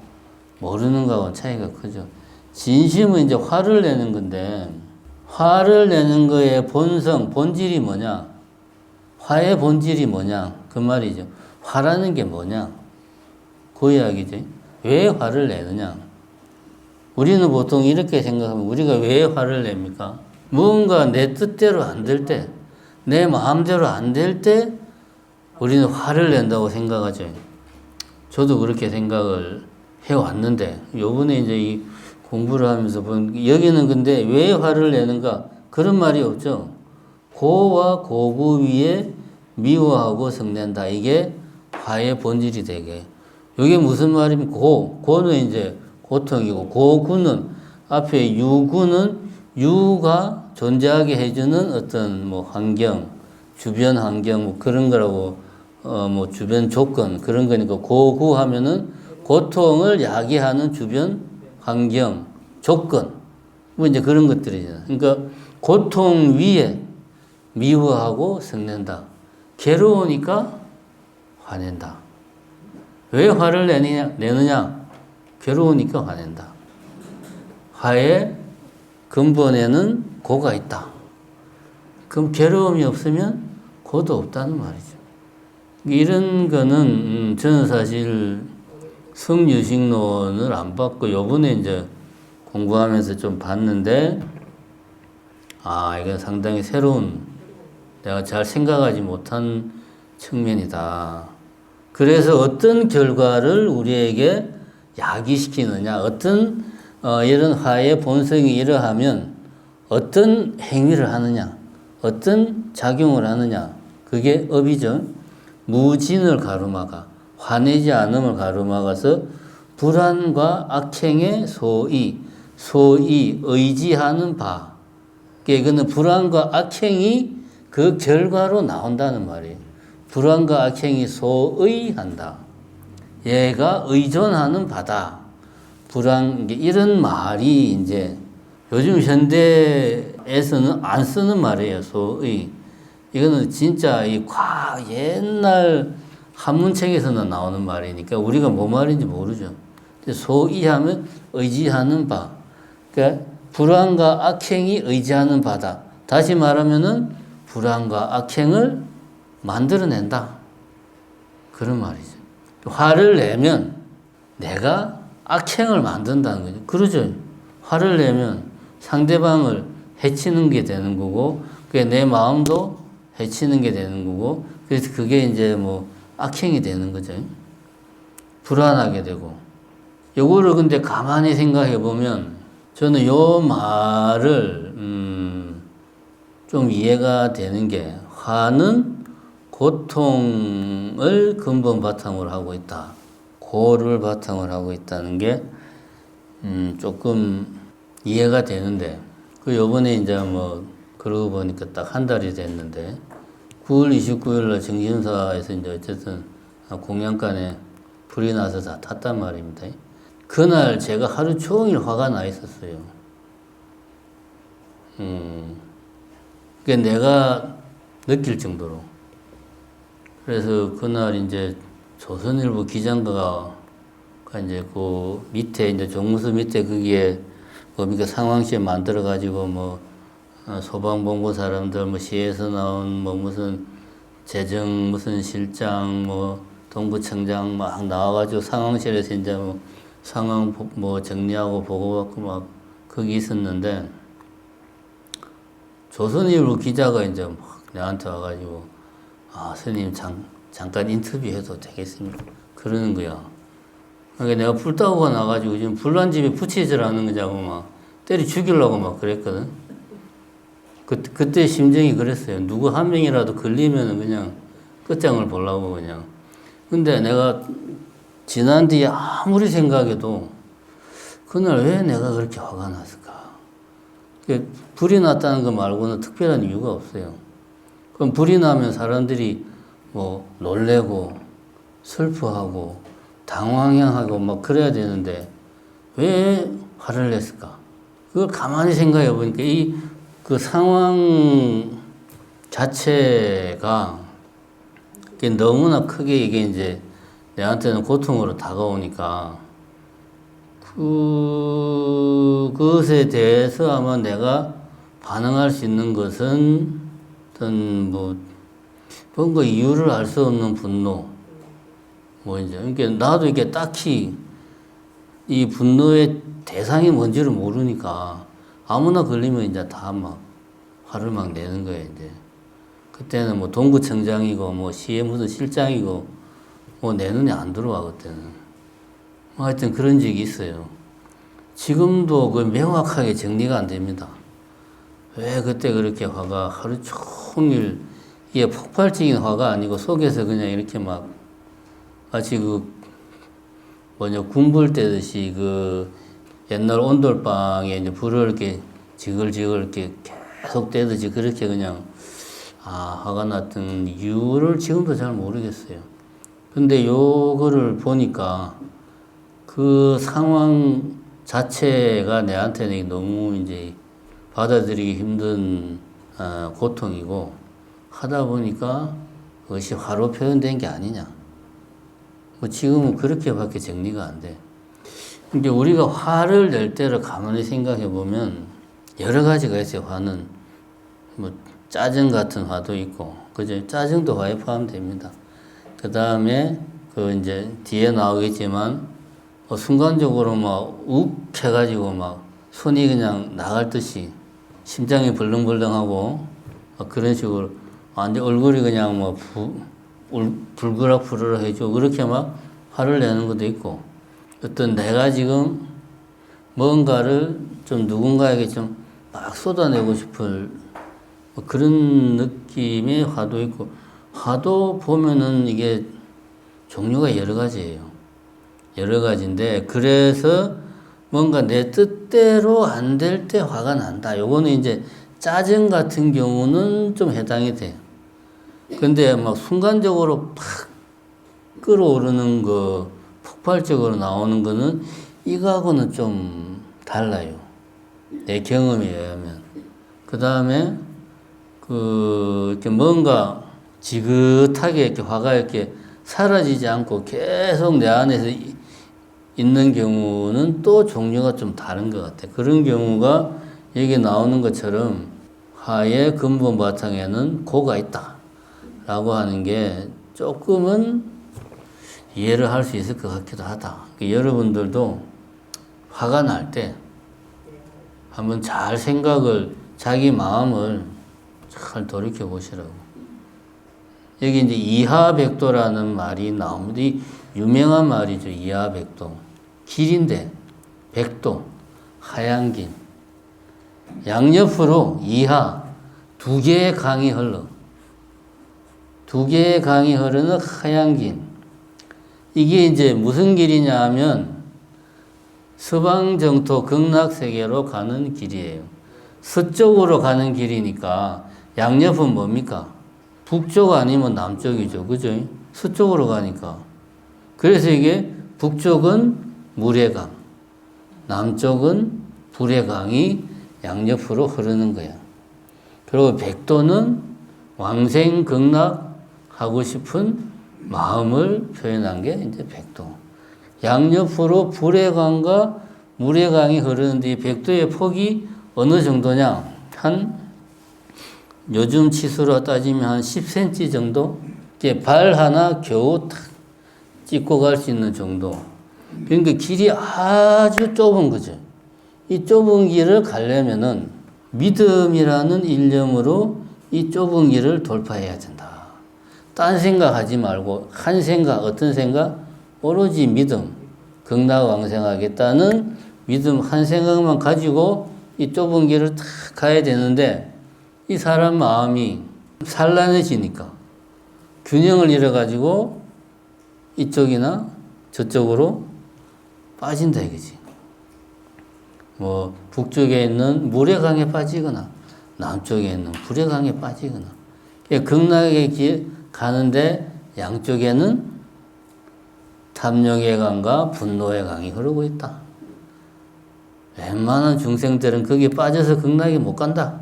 모르는 거하고는 차이가 크죠. 진심은 이제 화를 내는 건데 화를 내는 거의 본성, 본질이 뭐냐? 화의 본질이 뭐냐? 그 말이죠. 화라는 게 뭐냐? 그 이야기죠. 왜 화를 내느냐? 우리는 보통 이렇게 생각하면 우리가 왜 화를 냅니까? 뭔가 내 뜻대로 안 될 때, 내 마음대로 안 될 때 우리는 화를 낸다고 생각하죠. 저도 그렇게 생각을 해왔는데 요번에 이제 이 공부를 하면서 여기는 근데 왜 화를 내는가? 그런 말이 없죠. 고와 고구 위에 미워하고 성낸다. 이게 화의 본질이 되게. 이게 무슨 말이면 고는 이제 고통이고 고구는 앞에 유구는 유가 존재하게 해주는 어떤 환경, 주변 환경 그런 거라고 주변 조건 그런 거니까 고구 하면은 고통을 야기하는 주변 환경, 조건 이제 그런 것들이잖아. 그러니까 고통 위에 미워하고 성낸다. 괴로우니까 화낸다. 왜 화를 내느냐? 괴로우니까 화낸다. 화의 근본에는 고가 있다. 그럼 괴로움이 없으면 고도 없다는 말이죠. 이런 거는 저는 사실 성유식론을 안 받고 요번에 이제 공부하면서 좀 봤는데 이건 상당히 새로운 내가 잘 생각하지 못한 측면이다. 그래서 어떤 결과를 우리에게 야기시키느냐, 어떤 이런 화의 본성이 이러하면 어떤 행위를 하느냐, 어떤 작용을 하느냐, 그게 업이죠. 무진을 가로막아 화내지 않음을 가로막아서 불안과 악행의 소위 의지하는 바. 이거는 불안과 악행이 그 결과로 나온다는 말이에요. 불안과 악행이 소의한다. 얘가 의존하는 바다. 불안, 이런 말이 이제 요즘 현대에서는 안 쓰는 말이에요. 소의. 이거는 진짜 이 옛날 한문책에서는 나오는 말이니까 우리가 뭐 말인지 모르죠. 소의하면 의지하는 바. 그러니까 불안과 악행이 의지하는 바다. 다시 말하면은 불안과 악행을 만들어낸다. 그런 말이죠. 화를 내면 내가 악행을 만든다는 거죠. 그러죠. 화를 내면 상대방을 해치는 게 되는 거고, 그게 내 마음도 해치는 게 되는 거고, 그래서 그게 이제 뭐 악행이 되는 거죠. 불안하게 되고. 요거를 근데 가만히 생각해 보면 저는 요 말을 좀 이해가 되는 게 화는 고통을 근본 바탕으로 하고 있다. 고를 바탕으로 하고 있다는 게 조금 이해가 되는데 그 요번에 이제 뭐 그러고 보니까 딱 한 달이 됐는데 9월 29일 날 정신사에서 이제 어쨌든 공양간에 불이 나서 다 탔단 말입니다. 그날 제가 하루 종일 화가 나 있었어요. 그게 내가 느낄 정도로. 그래서 그날 이제 조선일보 기장가가 이제 그 밑에 이제 종무소 밑에 거기에 뭡니까 상황실 만들어 가지고 뭐 소방본부 사람들 뭐 시에서 나온 뭐 무슨 재정 무슨 실장 뭐 동부청장 막 나와가지고 상황실에서 이제 뭐 상황 뭐 정리하고 보고받고 막 거기 있었는데 조선일보 기자가 이제 막 내한테 와가지고 스님 잠깐 인터뷰해도 되겠습니까? 그러는 거야. 그러니까 내가 불타고가 나가지고 지금 불난 집에 부채질하는 거자고 막 때려 죽이려고 막 그랬거든. 그때 심정이 그랬어요. 누구 한 명이라도 걸리면 그냥 끝장을 보려고 그냥. 근데 내가 지난 뒤에 아무리 생각해도 그날 왜 내가 그렇게 화가 났을까? 불이 났다는 거 말고는 특별한 이유가 없어요. 그럼 불이 나면 사람들이 뭐 놀래고 슬퍼하고 당황하고 막 그래야 되는데 왜 화를 냈을까? 그걸 가만히 생각해 보니까 그 상황 자체가 너무나 크게 이게 이제 내한테는 고통으로 다가오니까 그것에 대해서 아마 내가 반응할 수 있는 것은 어떤 뭔가 이유를 알 수 없는 분노 뭐 이제 그러니까 나도 이게 딱히 이 분노의 대상이 뭔지를 모르니까 아무나 걸리면 이제 다 막 화를 막 내는 거예요 이제. 그때는 뭐 동구청장이고 뭐 시의 무슨 실장이고 뭐 내 눈에 안 들어와 그때는. 하여튼 그런 적이 있어요. 지금도 그 명확하게 정리가 안 됩니다. 왜 그때 그렇게 화가 하루 종일 이게 폭발적인 화가 아니고 속에서 그냥 이렇게 막 마치 군불 떼듯이 그 옛날 온돌방에 이제 불을 이렇게 지글지글 이렇게 계속 떼듯이 그렇게 그냥 화가 났던 이유를 지금도 잘 모르겠어요. 근데 요거를 보니까 그 상황 자체가 내한테는 너무 이제 받아들이기 힘든 고통이고 하다 보니까 그것이 화로 표현된 게 아니냐. 뭐 지금은 그렇게밖에 정리가 안 돼. 근데 우리가 화를 낼 때를 가만히 생각해 보면 여러 가지가 있어요. 화는 뭐 짜증 같은 화도 있고, 그죠? 짜증도 화에 포함됩니다. 그 다음에 그 이제 뒤에 나오겠지만 순간적으로 막 욱 해가지고 막 손이 그냥 나갈 듯이 심장이 벌렁벌렁하고 그런 식으로 완전 얼굴이 그냥 뭐 불그락 해지고 그렇게 막 화를 내는 것도 있고 어떤 내가 지금 뭔가를 좀 누군가에게 좀 막 쏟아내고 싶을 뭐 그런 느낌의 화도 있고 화도 보면은 이게 종류가 여러 가지예요. 여러 가지인데, 그래서 뭔가 내 뜻대로 안 될 때 화가 난다. 요거는 이제 짜증 같은 경우는 좀 해당이 돼요. 근데 막 순간적으로 팍 끌어오르는 거, 폭발적으로 나오는 거는 이거하고는 좀 달라요. 내 경험에 의하면. 그 다음에 이렇게 뭔가 지긋하게 이렇게 화가 이렇게 사라지지 않고 계속 내 안에서 있는 경우는 또 종류가 좀 다른 것 같아. 그런 경우가 여기 나오는 것처럼 화의 근본 바탕에는 고가 있다 라고 하는 게 조금은 이해를 할 수 있을 것 같기도 하다. 여러분들도 화가 날 때 한번 잘 생각을, 자기 마음을 잘 돌이켜 보시라고. 여기 이제 이하백도라는 말이 나옵니다. 이 유명한 말이죠. 이하백도. 길인데 백도, 하얀 길. 양옆으로 이하 두 개의 강이 흘러. 두 개의 강이 흐르는 하얀 길. 이게 이제 무슨 길이냐 하면 서방정토 극락세계로 가는 길이에요. 서쪽으로 가는 길이니까 양옆은 뭡니까? 북쪽 아니면 남쪽이죠. 그죠? 서쪽으로 가니까. 그래서 이게 북쪽은 물의 강, 남쪽은 불의 강이 양옆으로 흐르는 거야. 그리고 백도는 왕생극락하고 싶은 마음을 표현한 게 이제 백도. 양옆으로 불의 강과 물의 강이 흐르는데 이 백도의 폭이 어느 정도냐? 요즘 치수로 따지면 한 10cm 정도? 발 하나 겨우 탁 찍고 갈 수 있는 정도. 그러니까 길이 아주 좁은 거죠. 이 좁은 길을 가려면은 믿음이라는 일념으로 이 좁은 길을 돌파해야 된다. 딴 생각하지 말고 한 생각, 어떤 생각? 오로지 믿음, 극락왕생하겠다는 믿음 한 생각만 가지고 이 좁은 길을 탁 가야 되는데 이 사람 마음이 산란해지니까 균형을 잃어가지고 이쪽이나 저쪽으로 빠진다 이거지. 뭐 북쪽에 있는 물의 강에 빠지거나 남쪽에 있는 불의 강에 빠지거나. 극락의 길 가는데 양쪽에는 탐욕의 강과 분노의 강이 흐르고 있다. 웬만한 중생들은 거기에 빠져서 극락에 못 간다.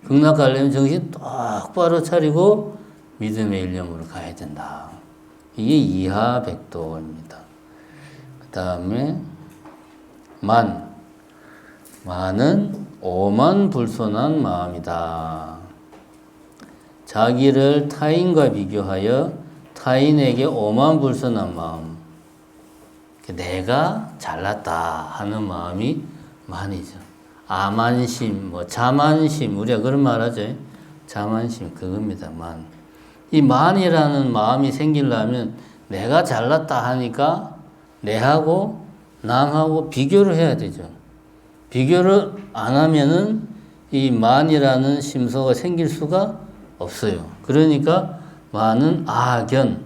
극락 가려면 정신 똑바로 차리고 믿음의 일념으로 가야 된다. 이게 이하백도입니다. 그 다음에 만은 오만불손한 마음이다. 자기를 타인과 비교하여 타인에게 오만불손한 마음. 내가 잘났다 하는 마음이 만이죠. 아만심, 자만심, 우리가 그런 말 하죠. 자만심, 그겁니다. 만. 이 만이라는 마음이 생기려면 내가 잘났다 하니까 내하고 남하고 비교를 해야 되죠. 비교를 안 하면은 이 만이라는 심소가 생길 수가 없어요. 그러니까 만은 아견,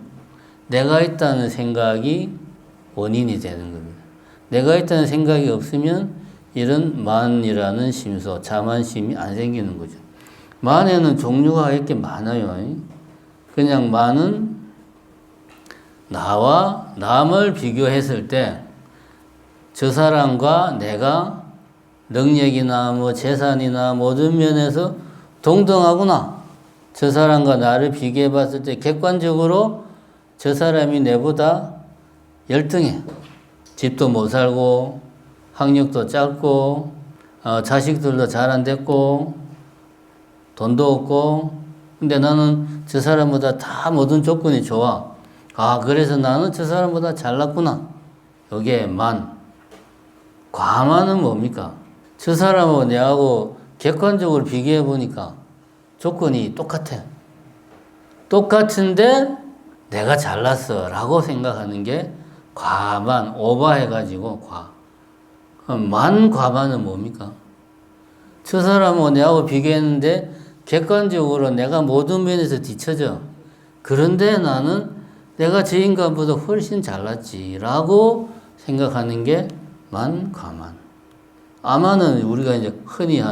내가 있다는 생각이 원인이 되는 겁니다. 내가 있다는 생각이 없으면 이런 만이라는 심소, 자만심이 안 생기는 거죠. 만에는 종류가 이렇게 많아요. 그냥 만은 나와 남을 비교했을 때 저 사람과 내가 능력이나 재산이나 모든 면에서 동등하구나. 저 사람과 나를 비교해 봤을 때 객관적으로 저 사람이 내보다 열등해. 집도 못 살고 학력도 짧고 자식들도 잘 안 됐고 돈도 없고 근데 나는 저 사람보다 다 모든 조건이 좋아. 그래서 나는 저 사람보다 잘났구나. 여기에 만. 과만은 뭡니까? 저 사람하고 내하고 객관적으로 비교해 보니까 조건이 똑같아. 똑같은데 내가 잘났어 라고 생각하는 게 과만, 오버해가지고 과만은 뭡니까? 저 사람하고 내하고 비교했는데 객관적으로 내가 모든 면에서 뒤처져. 그런데 나는 내가 저 인간보다 훨씬 잘났지라고 생각하는 게 만과만. 아만은 우리가 이제 흔히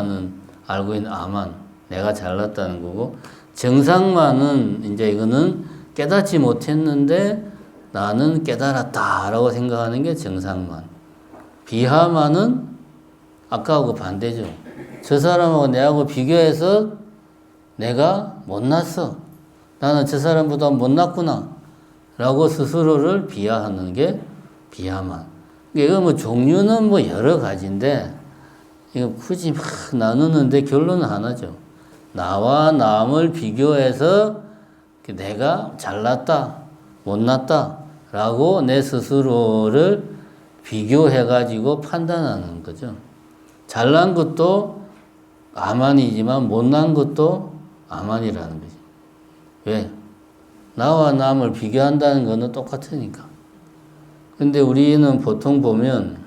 알고 있는 아만, 내가 잘났다는 거고, 정상만은 이제 이거는 깨닫지 못했는데 나는 깨달았다라고 생각하는 게 정상만. 비하만은 아까하고 반대죠. 저 사람하고 내하고 비교해서 내가 못났어. 나는 저 사람보다 못났구나. 라고 스스로를 비하하는 게 비하만. 이거 뭐 종류는 뭐 여러 가지인데, 이거 굳이 막 나누는데 결론은 하나죠. 나와 남을 비교해서 내가 잘났다, 못났다, 라고 내 스스로를 비교해가지고 판단하는 거죠. 잘난 것도 아만이지만 못난 것도 아만이라는 거죠. 왜? 나와 남을 비교한다는 거는 똑같으니까. 근데 우리는 보통 보면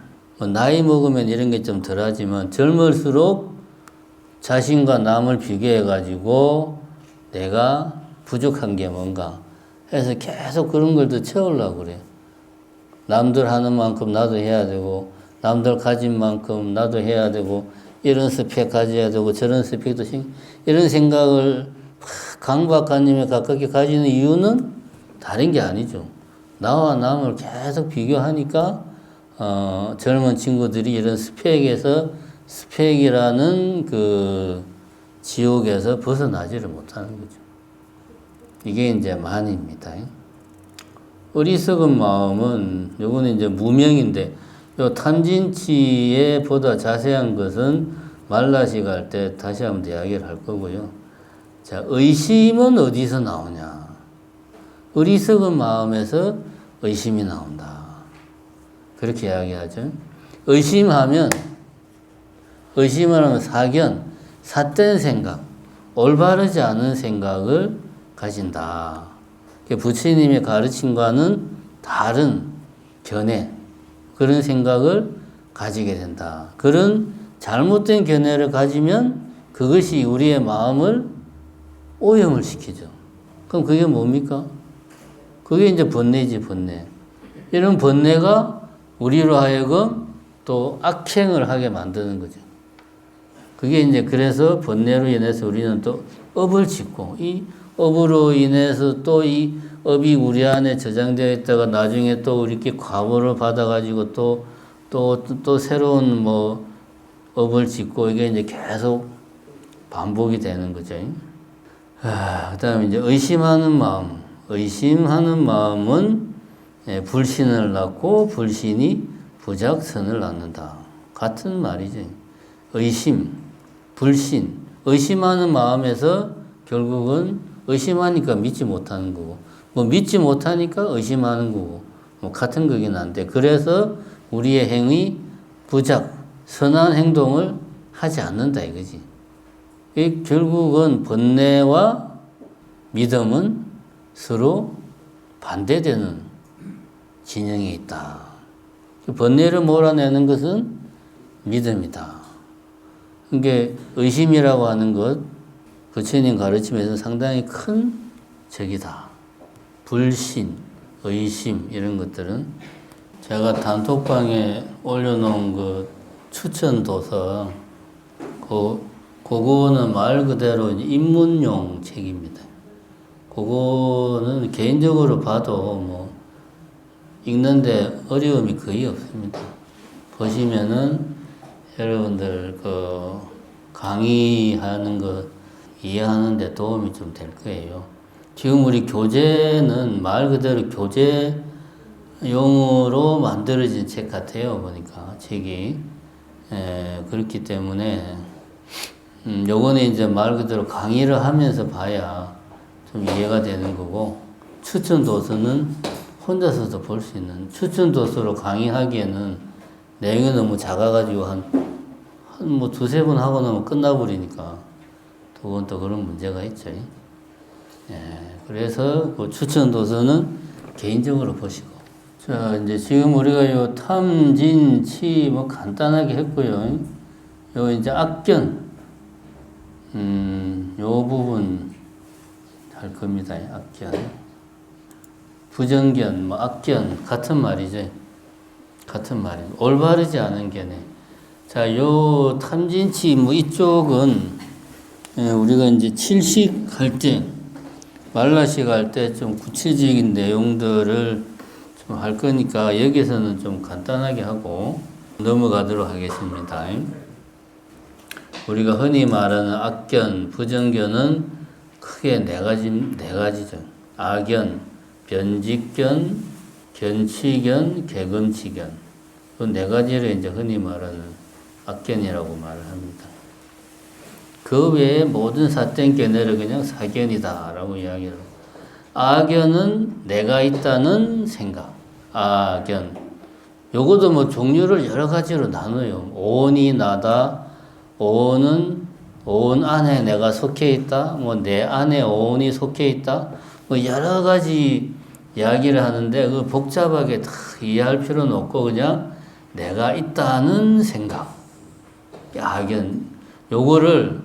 나이 먹으면 이런 게 좀 덜하지만 젊을수록 자신과 남을 비교해가지고 내가 부족한 게 뭔가 해서 계속 그런 걸 더 채우려고 그래. 남들 하는 만큼 나도 해야 되고, 남들 가진 만큼 나도 해야 되고, 이런 스펙 가져야 되고, 저런 스펙도 이런 생각을 강 박사님에 가깝게 가지는 이유는 다른 게 아니죠. 나와 남을 계속 비교하니까 젊은 친구들이 이런 스펙이라는 그 지옥에서 벗어나지를 못하는 거죠. 이게 이제 만입니다. 어리석은 마음은 요거는 이제 무명인데 요 탐진치에 보다 자세한 것은 말라시 갈 때 다시 한번 이야기를 할 거고요. 자, 의심은 어디서 나오냐? 어리석은 마음에서 의심이 나온다. 그렇게 이야기하죠. 의심을 하면 사견, 삿된 생각, 올바르지 않은 생각을 가진다. 부처님의 가르침과는 다른 견해, 그런 생각을 가지게 된다. 그런 잘못된 견해를 가지면 그것이 우리의 마음을 오염을 시키죠. 그럼 그게 뭡니까? 그게 이제 번뇌지, 번뇌. 이런 번뇌가 우리로 하여금 또 악행을 하게 만드는 거죠. 그게 이제 그래서 번뇌로 인해서 우리는 또 업을 짓고, 이 업으로 인해서 또 이 업이 우리 안에 저장되어 있다가 나중에 또 우리께 과보를 받아가지고 또 새로운 뭐 업을 짓고 이게 이제 계속 반복이 되는 거죠. 그 다음에 이제 의심하는 마음은 불신을 낳고 불신이 부작선을 낳는다. 같은 말이죠. 의심, 불신, 의심하는 마음에서 결국은 의심하니까 믿지 못하는 거고, 뭐 믿지 못하니까 의심하는 거고, 뭐 같은 거긴 한데, 그래서 우리의 행위 부작, 선한 행동을 하지 않는다 이거지. 결국은 번뇌와 믿음은 서로 반대되는 진영에 있다. 번뇌를 몰아내는 것은 믿음이다. 그게 의심이라고 하는 것, 부처님 가르침에서 상당히 큰 적이다. 불신, 의심 이런 것들은 제가 단톡방에 올려놓은 그 추천 도서, 그거는 말 그대로 입문용 책입니다. 그거는 개인적으로 봐도 뭐 읽는데 어려움이 거의 없습니다. 보시면은 여러분들 그 강의하는 거 이해하는 데 도움이 좀 될 거예요. 지금 우리 교재는 말 그대로 교재용으로 만들어진 책 같아요. 보니까 책이. 그렇기 때문에 요거는 이제 말 그대로 강의를 하면서 봐야 좀 이해가 되는 거고, 추천 도서는 혼자서도 볼 수 있는, 추천 도서로 강의하기에는 내용이 너무 작아가지고 한 뭐 두세 번 하고 나면 끝나버리니까 그건 또 그런 문제가 있죠. 그래서 그 추천 도서는 개인적으로 보시고. 자, 이제 지금 우리가 요 탐진치 뭐 간단하게 했고요. 요 이제 악견, 요 부분 할 겁니다. 악견. 부정견, 뭐 악견 같은 말이죠. 같은 말입니다. 올바르지 않은 견해. 자, 요 탐진치 뭐 이쪽은 우리가 이제 칠식할 때, 말라식 할 때 좀 구체적인 내용들을 좀 할 거니까 여기서는 좀 간단하게 하고 넘어가도록 하겠습니다. 우리가 흔히 말하는 악견, 부정견은 크게 네 가지죠. 아견, 변직견, 견치견, 개금치견. 그 네 가지를 이제 흔히 말하는 악견이라고 말을 합니다. 그 외에 모든 사땡견해를 그냥 사견이다라고 이야기를 하고, 아견은 내가 있다는 생각. 아견. 요것도 뭐 종류를 여러 가지로 나눠요. 오온이 나다. 오온은 오온 안에 내가 속해 있다. 뭐 내 안에 오온이 속해 있다. 뭐 여러 가지 이야기를 하는데 그 복잡하게 다 이해할 필요는 없고 그냥 내가 있다는 생각. 아견. 요거를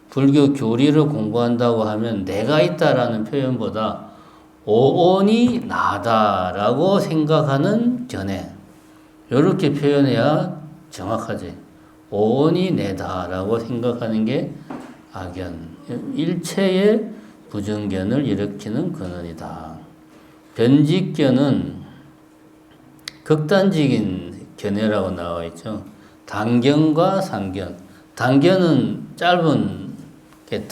불교 교리를 공부한다고 하면 내가 있다라는 표현보다 오온이 나다라고 생각하는 견해. 이렇게 표현해야 정확하지. 오온이 내다라고 생각하는 게 악견. 일체의 부정견을 일으키는 근원이다. 변직견은 극단적인 견해라고 나와 있죠. 단견과 상견. 단견은 짧은 게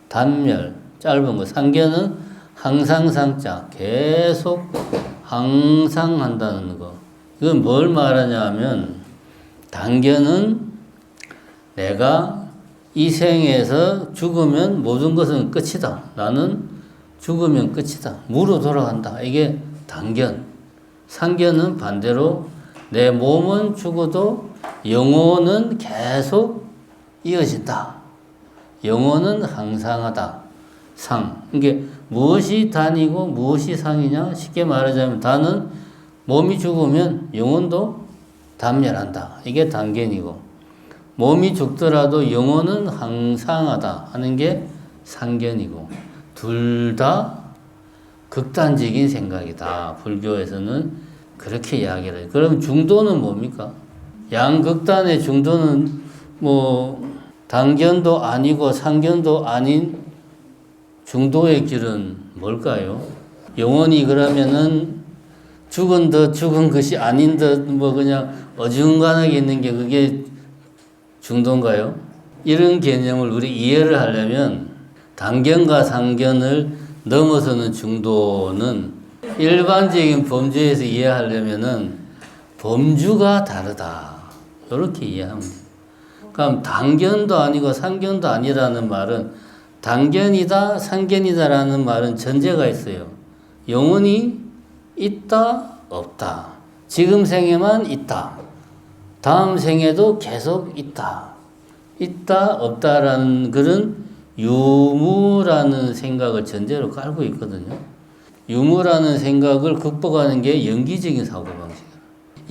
단멸, 짧은 거. 상견은 항상 상자, 계속 항상 한다는 거. 이건 뭘 말하냐 하면, 단견은 내가 이 생에서 죽으면 모든 것은 끝이다. 나는 죽으면 끝이다. 무로 돌아간다. 이게 단견. 상견은 반대로 내 몸은 죽어도 영혼은 계속 이어진다. 영혼은 항상하다. 상. 이게 무엇이 단이고 무엇이 상이냐? 쉽게 말하자면 단은 몸이 죽으면 영혼도 단멸한다. 이게 단견이고, 몸이 죽더라도 영혼은 항상하다 하는 게 상견이고, 둘 다 극단적인 생각이다. 불교에서는 그렇게 이야기를 해요. 그럼 중도는 뭡니까? 양극단의 중도는 뭐 단견도 아니고 상견도 아닌 중도의 길은 뭘까요? 영혼이 그러면은 죽은 듯 죽은 것이 아닌 듯 뭐 그냥 어중간하게 있는 게 그게 중도인가요? 이런 개념을 우리 이해를 하려면 단견과 상견을 넘어서는 중도는 일반적인 범주에서 이해하려면은 범주가 다르다. 이렇게 이해하면 돼요. 그럼 단견도 아니고 상견도 아니라는 말은 단견이다, 상견이다라는 말은 전제가 있어요. 영혼이 있다, 없다. 지금 생에만 있다. 다음 생에도 계속 있다. 있다, 없다라는 그런 유무라는 생각을 전제로 깔고 있거든요. 유무라는 생각을 극복하는 게 연기적인 사고방식이에요.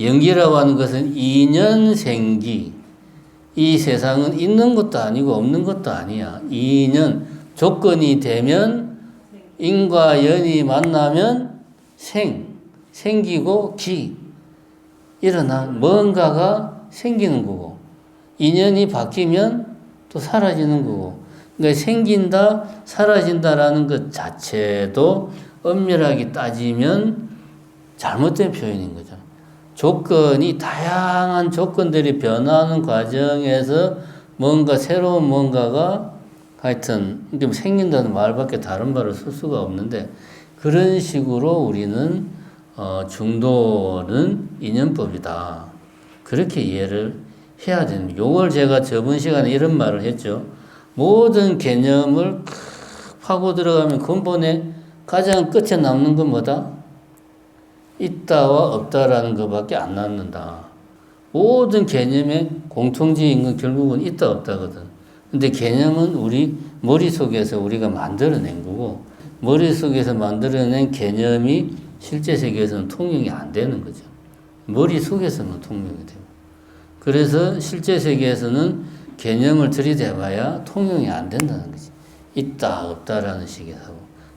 연기라고 하는 것은 인연생기. 이 세상은 있는 것도 아니고 없는 것도 아니야. 인연, 조건이 되면 인과 연이 만나면 생기고 기. 일어나 뭔가가 생기는 거고, 인연이 바뀌면 또 사라지는 거고. 그러니까 생긴다, 사라진다라는 것 자체도 엄밀하게 따지면 잘못된 표현인 거죠. 조건이, 다양한 조건들이 변화하는 과정에서 뭔가 새로운 뭔가가 하여튼 생긴다는 말밖에 다른 말을 쓸 수가 없는데, 그런 식으로 우리는 중도는 인연법이다. 그렇게 이해를 해야 됩니다. 요걸 제가 저번 시간에 이런 말을 했죠. 모든 개념을 파고 들어가면 근본에 가장 끝에 남는 건 뭐다? 있다와 없다라는 것밖에 안 남는다. 모든 개념의 공통적인 건 결국은 있다 없다거든. 근데 개념은 우리 머릿속에서 우리가 만들어낸 거고, 머릿속에서 만들어낸 개념이 실제 세계에서는 통용이 안 되는 거죠. 머릿속에서만 통용이 돼요. 그래서 실제 세계에서는 개념을 들이대봐야 통용이 안 된다는 거지. 있다 없다라는 식의 사고.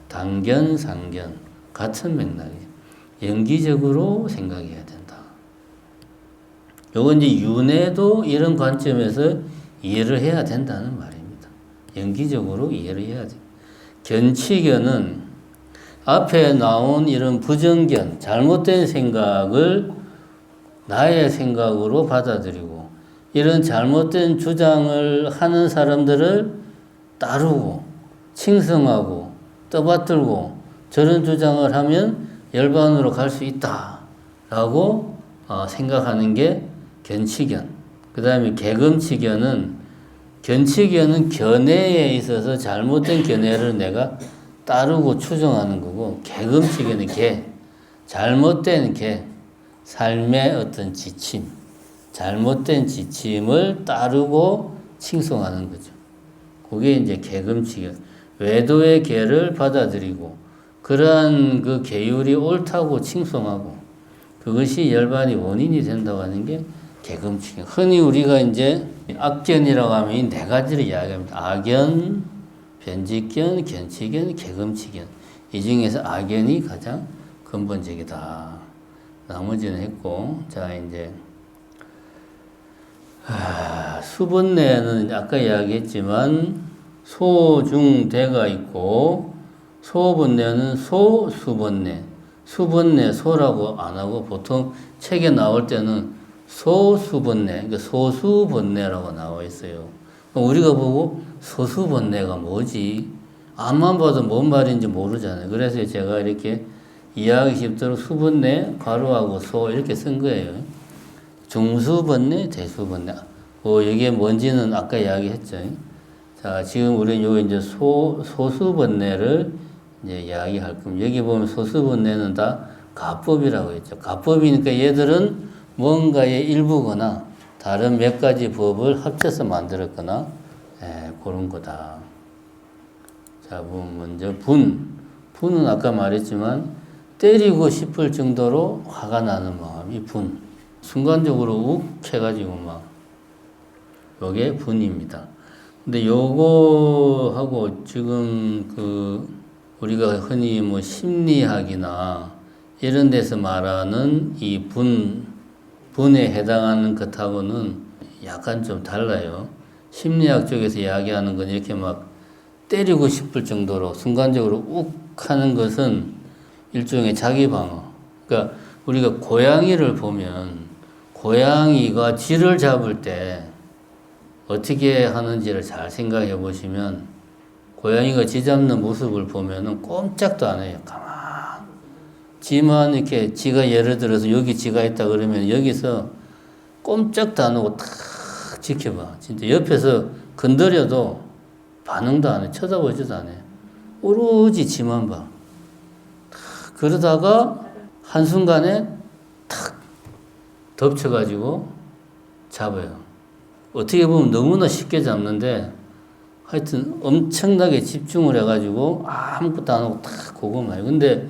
당견, 상견 같은 맥락이죠. 연기적으로 생각해야 된다. 요건 이제 윤회도 이런 관점에서 이해를 해야 된다는 말입니다. 연기적으로 이해를 해야 돼. 견치견은 앞에 나온 이런 부정견, 잘못된 생각을 나의 생각으로 받아들이고 이런 잘못된 주장을 하는 사람들을 따르고 칭송하고 떠받들고 저런 주장을 하면 열반으로 갈 수 있다라고 생각하는 게 견치견. 그 다음에 개금치견은 견치견은 견해에 있어서 잘못된 견해를 내가 따르고 추종하는 거고 개금치견은 잘못된 삶의 어떤 지침, 잘못된 지침을 따르고 칭송하는 거죠. 그게 이제 개금치견. 외도의 개를 받아들이고 그러한 그 계율이 옳다고 칭송하고 그것이 열반의 원인이 된다고 하는 게 개금치견. 흔히 우리가 이제 악견이라고 하면 이 네 가지를 이야기합니다. 악견, 변직견, 견치견, 개금치견. 이 중에서 악견이 가장 근본적이다. 나머지는 했고, 자 이제 수분내는 아까 이야기했지만 소중대가 있고 소분내는 소수분내, 수분내 소라고 안 하고 보통 책에 나올 때는 소수분내, 그러니까 소수분내라고 나와 있어요. 우리가 보고 소수분내가 뭐지? 앞만 봐도 뭔 말인지 모르잖아요. 그래서 제가 이렇게 이해하기 쉽도록 수분내, 괄호하고 소 이렇게 쓴 거예요. 중수분내, 대수분내. 여기에 뭔지는 아까 이야기했죠. 자, 지금 우리는 요 이제 소수분내를 이제 이야기할 겁니다. 여기 보면 소수분내는 다 가법이라고 했죠. 가법이니까 얘들은 뭔가의 일부거나 다른 몇 가지 법을 합쳐서 만들었거나 그런 거다. 자, 먼저 분은 아까 말했지만 때리고 싶을 정도로 화가 나는 마음이 분. 순간적으로 욱 해가지고 막 요게 분입니다. 근데 요거하고 지금 우리가 흔히 뭐 심리학이나 이런 데서 말하는 이 분에 해당하는 것하고는 약간 좀 달라요. 심리학 쪽에서 이야기하는 건 이렇게 막 때리고 싶을 정도로 순간적으로 욱 하는 것은 일종의 자기 방어. 그러니까 우리가 고양이를 보면 고양이가 쥐를 잡을 때 어떻게 하는지를 잘 생각해 보시면 고양이가 쥐 잡는 모습을 보면은 꼼짝도 안 해요. 가만. 쥐만 이렇게 쥐가 예를 들어서 여기 쥐가 있다 그러면 여기서 꼼짝도 안 하고 탁 지켜봐. 진짜 옆에서 건드려도 반응도 안 해. 쳐다보지도 않아요. 오로지 쥐만 봐. 그러다가 한순간에 탁 덮쳐가지고 잡아요. 어떻게 보면 너무나 쉽게 잡는데 하여튼 엄청나게 집중을 해가지고 아무것도 안 하고 탁 그거만 해요. 근데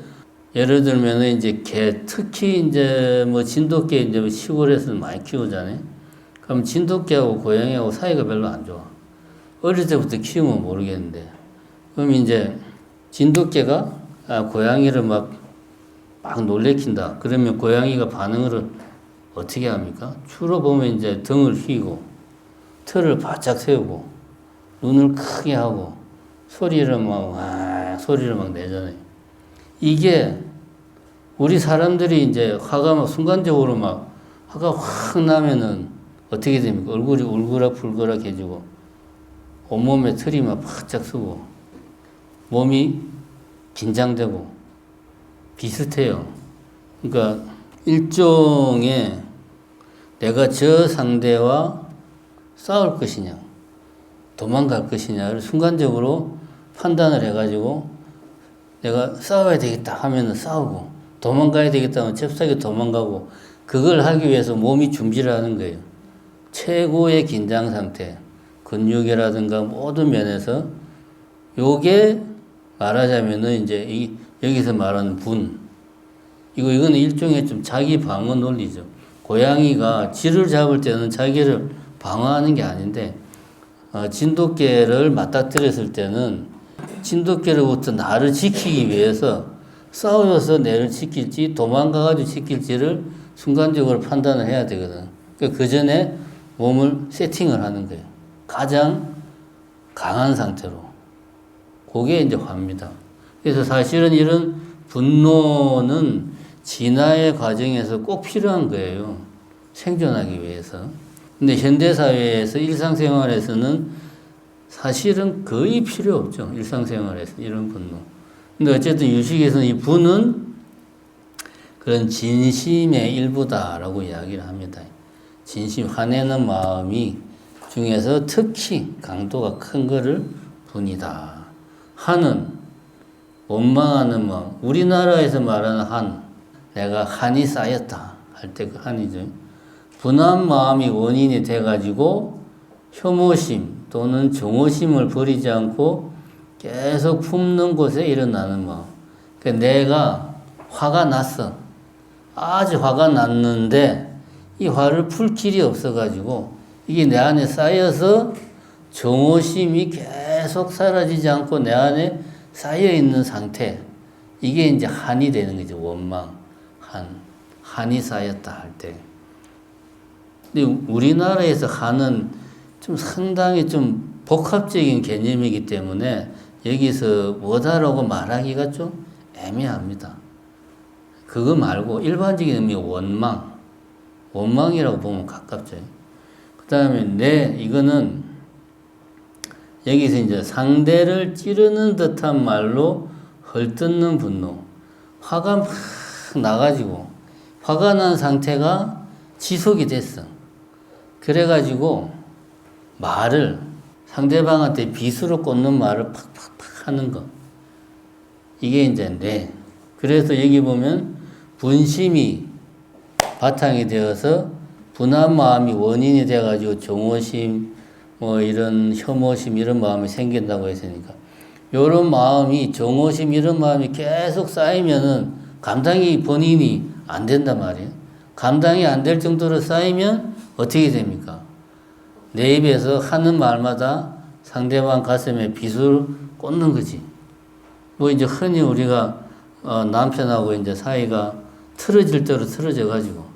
예를 들면 이제 개, 특히 이제 뭐 진돗개 이제 시골에서는 많이 키우잖아요. 그럼 진돗개하고 고양이하고 사이가 별로 안 좋아. 어릴 때부터 키우면 모르겠는데. 그럼 이제 진돗개가 고양이를 막 놀래킨다. 그러면 고양이가 반응을 어떻게 합니까? 주로 보면 이제 등을 휘고 털을 바짝 세우고 눈을 크게 하고 소리를 막 내잖아요. 이게 우리 사람들이 이제 화가 막 순간적으로 막 화가 확 나면은 어떻게 됩니까? 얼굴이 울그락불그락해지고 온몸에 털이 막 바짝 서고 몸이 긴장되고 비슷해요. 그러니까 일종의 내가 저 상대와 싸울 것이냐 도망갈 것이냐를 순간적으로 판단을 해가지고 내가 싸워야 되겠다 하면은 싸우고 도망가야 되겠다 하면 잽싸게 도망가고 그걸 하기 위해서 몸이 준비를 하는 거예요. 최고의 긴장 상태, 근육이라든가 모든 면에서 요게 말하자면은 이제 여기서 말하는 분. 이거는 일종의 좀 자기 방어 논리죠. 고양이가 쥐를 잡을 때는 자기를 방어하는 게 아닌데 진돗개를 맞닥뜨렸을 때는 진돗개로부터 나를 지키기 위해서 싸워서 내를 지킬지 도망가가지고 지킬지를 순간적으로 판단을 해야 되거든. 그 전에 몸을 세팅을 하는 거예요. 가장 강한 상태로. 그게 이제 화입니다. 그래서 사실은 이런 분노는 진화의 과정에서 꼭 필요한 거예요. 생존하기 위해서. 근데 현대사회에서 일상생활에서는 사실은 거의 필요 없죠. 일상생활에서 이런 분노. 근데 어쨌든 유식에서는 이 분은 그런 진심의 일부다라고 이야기를 합니다. 진심, 화내는 마음이 중에서 특히 강도가 큰 거를 분이다. 한은 원망하는 마음. 우리나라에서 말하는 한, 내가 한이 쌓였다 할 때 그 한이죠. 분한 마음이 원인이 돼가지고 혐오심 또는 정오심을 버리지 않고 계속 품는 곳에 일어나는 마음. 그러니까 내가 화가 났어. 아주 화가 났는데 이 화를 풀 길이 없어가지고 이게 내 안에 쌓여서 정오심이 계속 사라지지 않고 내 안에 쌓여있는 상태. 이게 이제 한이 되는 거죠. 원망, 한이 쌓였다 할 때. 근데 우리나라에서 한은 좀 상당히 좀 복합적인 개념이기 때문에 여기서 뭐다라고 말하기가 좀 애매합니다. 그거 말고 일반적인 의미 원망이라고 보면 가깝죠. 그 다음에 이거는 여기서 이제 상대를 찌르는 듯한 말로 헐뜯는 분노. 화가 막 나가지고 화가 난 상태가 지속이 됐어. 그래가지고 말을 상대방한테 빗으로 꽂는 말을 팍팍팍 하는 거. 이게 이제 그래서 여기 보면 분심이 바탕이 되어서 분한 마음이 원인이 돼가지고 정오심, 뭐 이런 혐오심 이런 마음이 생긴다고 했으니까 이런 마음이 정오심 이런 마음이 계속 쌓이면은 감당이 본인이 안 된단 말이에요. 감당이 안 될 정도로 쌓이면 어떻게 됩니까? 내 입에서 하는 말마다 상대방 가슴에 빗을 꽂는 거지. 뭐 이제 흔히 우리가 남편하고 이제 사이가 틀어질 대로 틀어져 가지고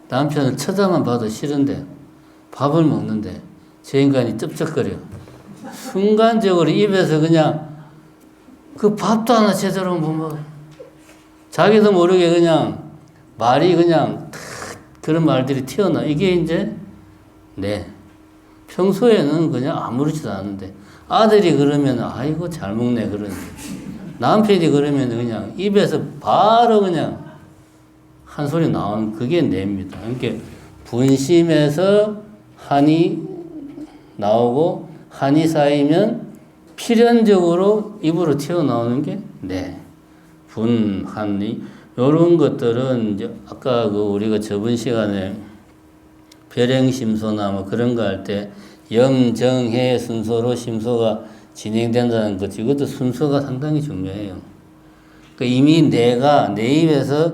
남편을 쳐다만 봐도 싫은데 밥을 먹는데 저 인간이 쩝쩝거려. 순간적으로 입에서 그냥 그 밥도 하나 제대로 못 먹어. 자기도 모르게 그냥 말이 그냥 그런 말들이 튀어나와. 이게 이제 평소에는 그냥 아무렇지도 않은데 아들이 그러면 아이고 잘 먹네 그러는데 남편이 그러면 그냥 입에서 바로 그냥 한 소리 나오는 그게 내입니다. 그러니까 분심에서 한이 나오고 한이 쌓이면 필연적으로 입으로 튀어나오는 게 분, 한이 이런 것들은 이제 아까 그 우리가 저번 시간에 별행심소나 뭐 그런 거 할 때 염정해 순서로 심소가 진행된다는 것, 이것도 순서가 상당히 중요해요. 그러니까 이미 내 입에서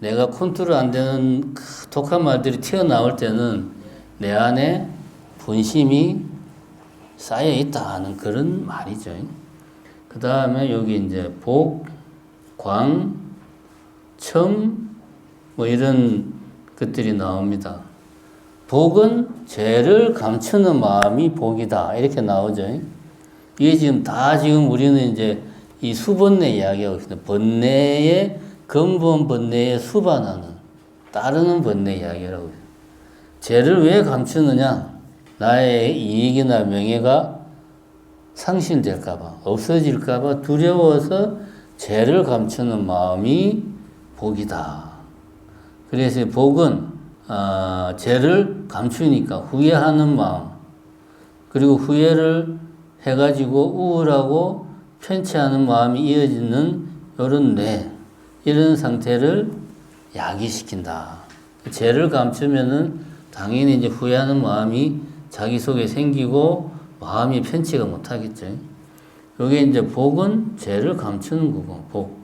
내가 컨트롤 안 되는 독한 말들이 튀어나올 때는 내 안에 분심이 쌓여 있다는 그런 말이죠. 그 다음에 여기 이제 복, 광, 첨, 뭐 이런 것들이 나옵니다. 복은 죄를 감추는 마음이 복이다. 이렇게 나오죠. 이게 지금 우리는 이제 이 수번뇌 이야기하고 있습니다. 번뇌의, 근본 번뇌에 수반하는, 따르는 번뇌 이야기라고 해요. 죄를 왜 감추느냐? 나의 이익이나 명예가 상실될까봐, 없어질까봐 두려워서 죄를 감추는 마음이 복이다. 그래서 복은 죄를 감추니까 후회하는 마음, 그리고 후회를 해가지고 우울하고 편치하는 마음이 이어지는 이런 상태를 야기시킨다. 죄를 감추면은 당연히 이제 후회하는 마음이 자기 속에 생기고 마음이 편치가 못하겠죠. 여기 이제 복은 죄를 감추는 거고, 복.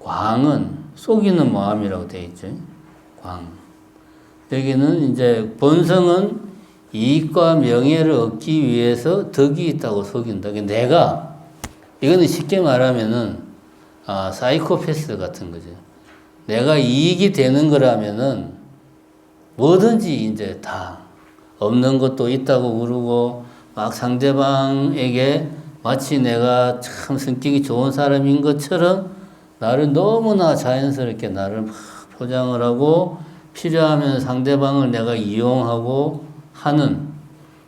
광은 속이는 마음이라고 되어 있죠. 광. 여기는 이제 본성은 이익과 명예를 얻기 위해서 덕이 있다고 속인다. 내가 이거는 쉽게 말하면은 사이코패스 같은 거죠. 내가 이익이 되는 거라면은 뭐든지 이제 다 없는 것도 있다고 그러고 막 상대방에게 마치 내가 참 성격이 좋은 사람인 것처럼 나를 너무나 자연스럽게 나를 막 포장을 하고 필요하면 상대방을 내가 이용하고 하는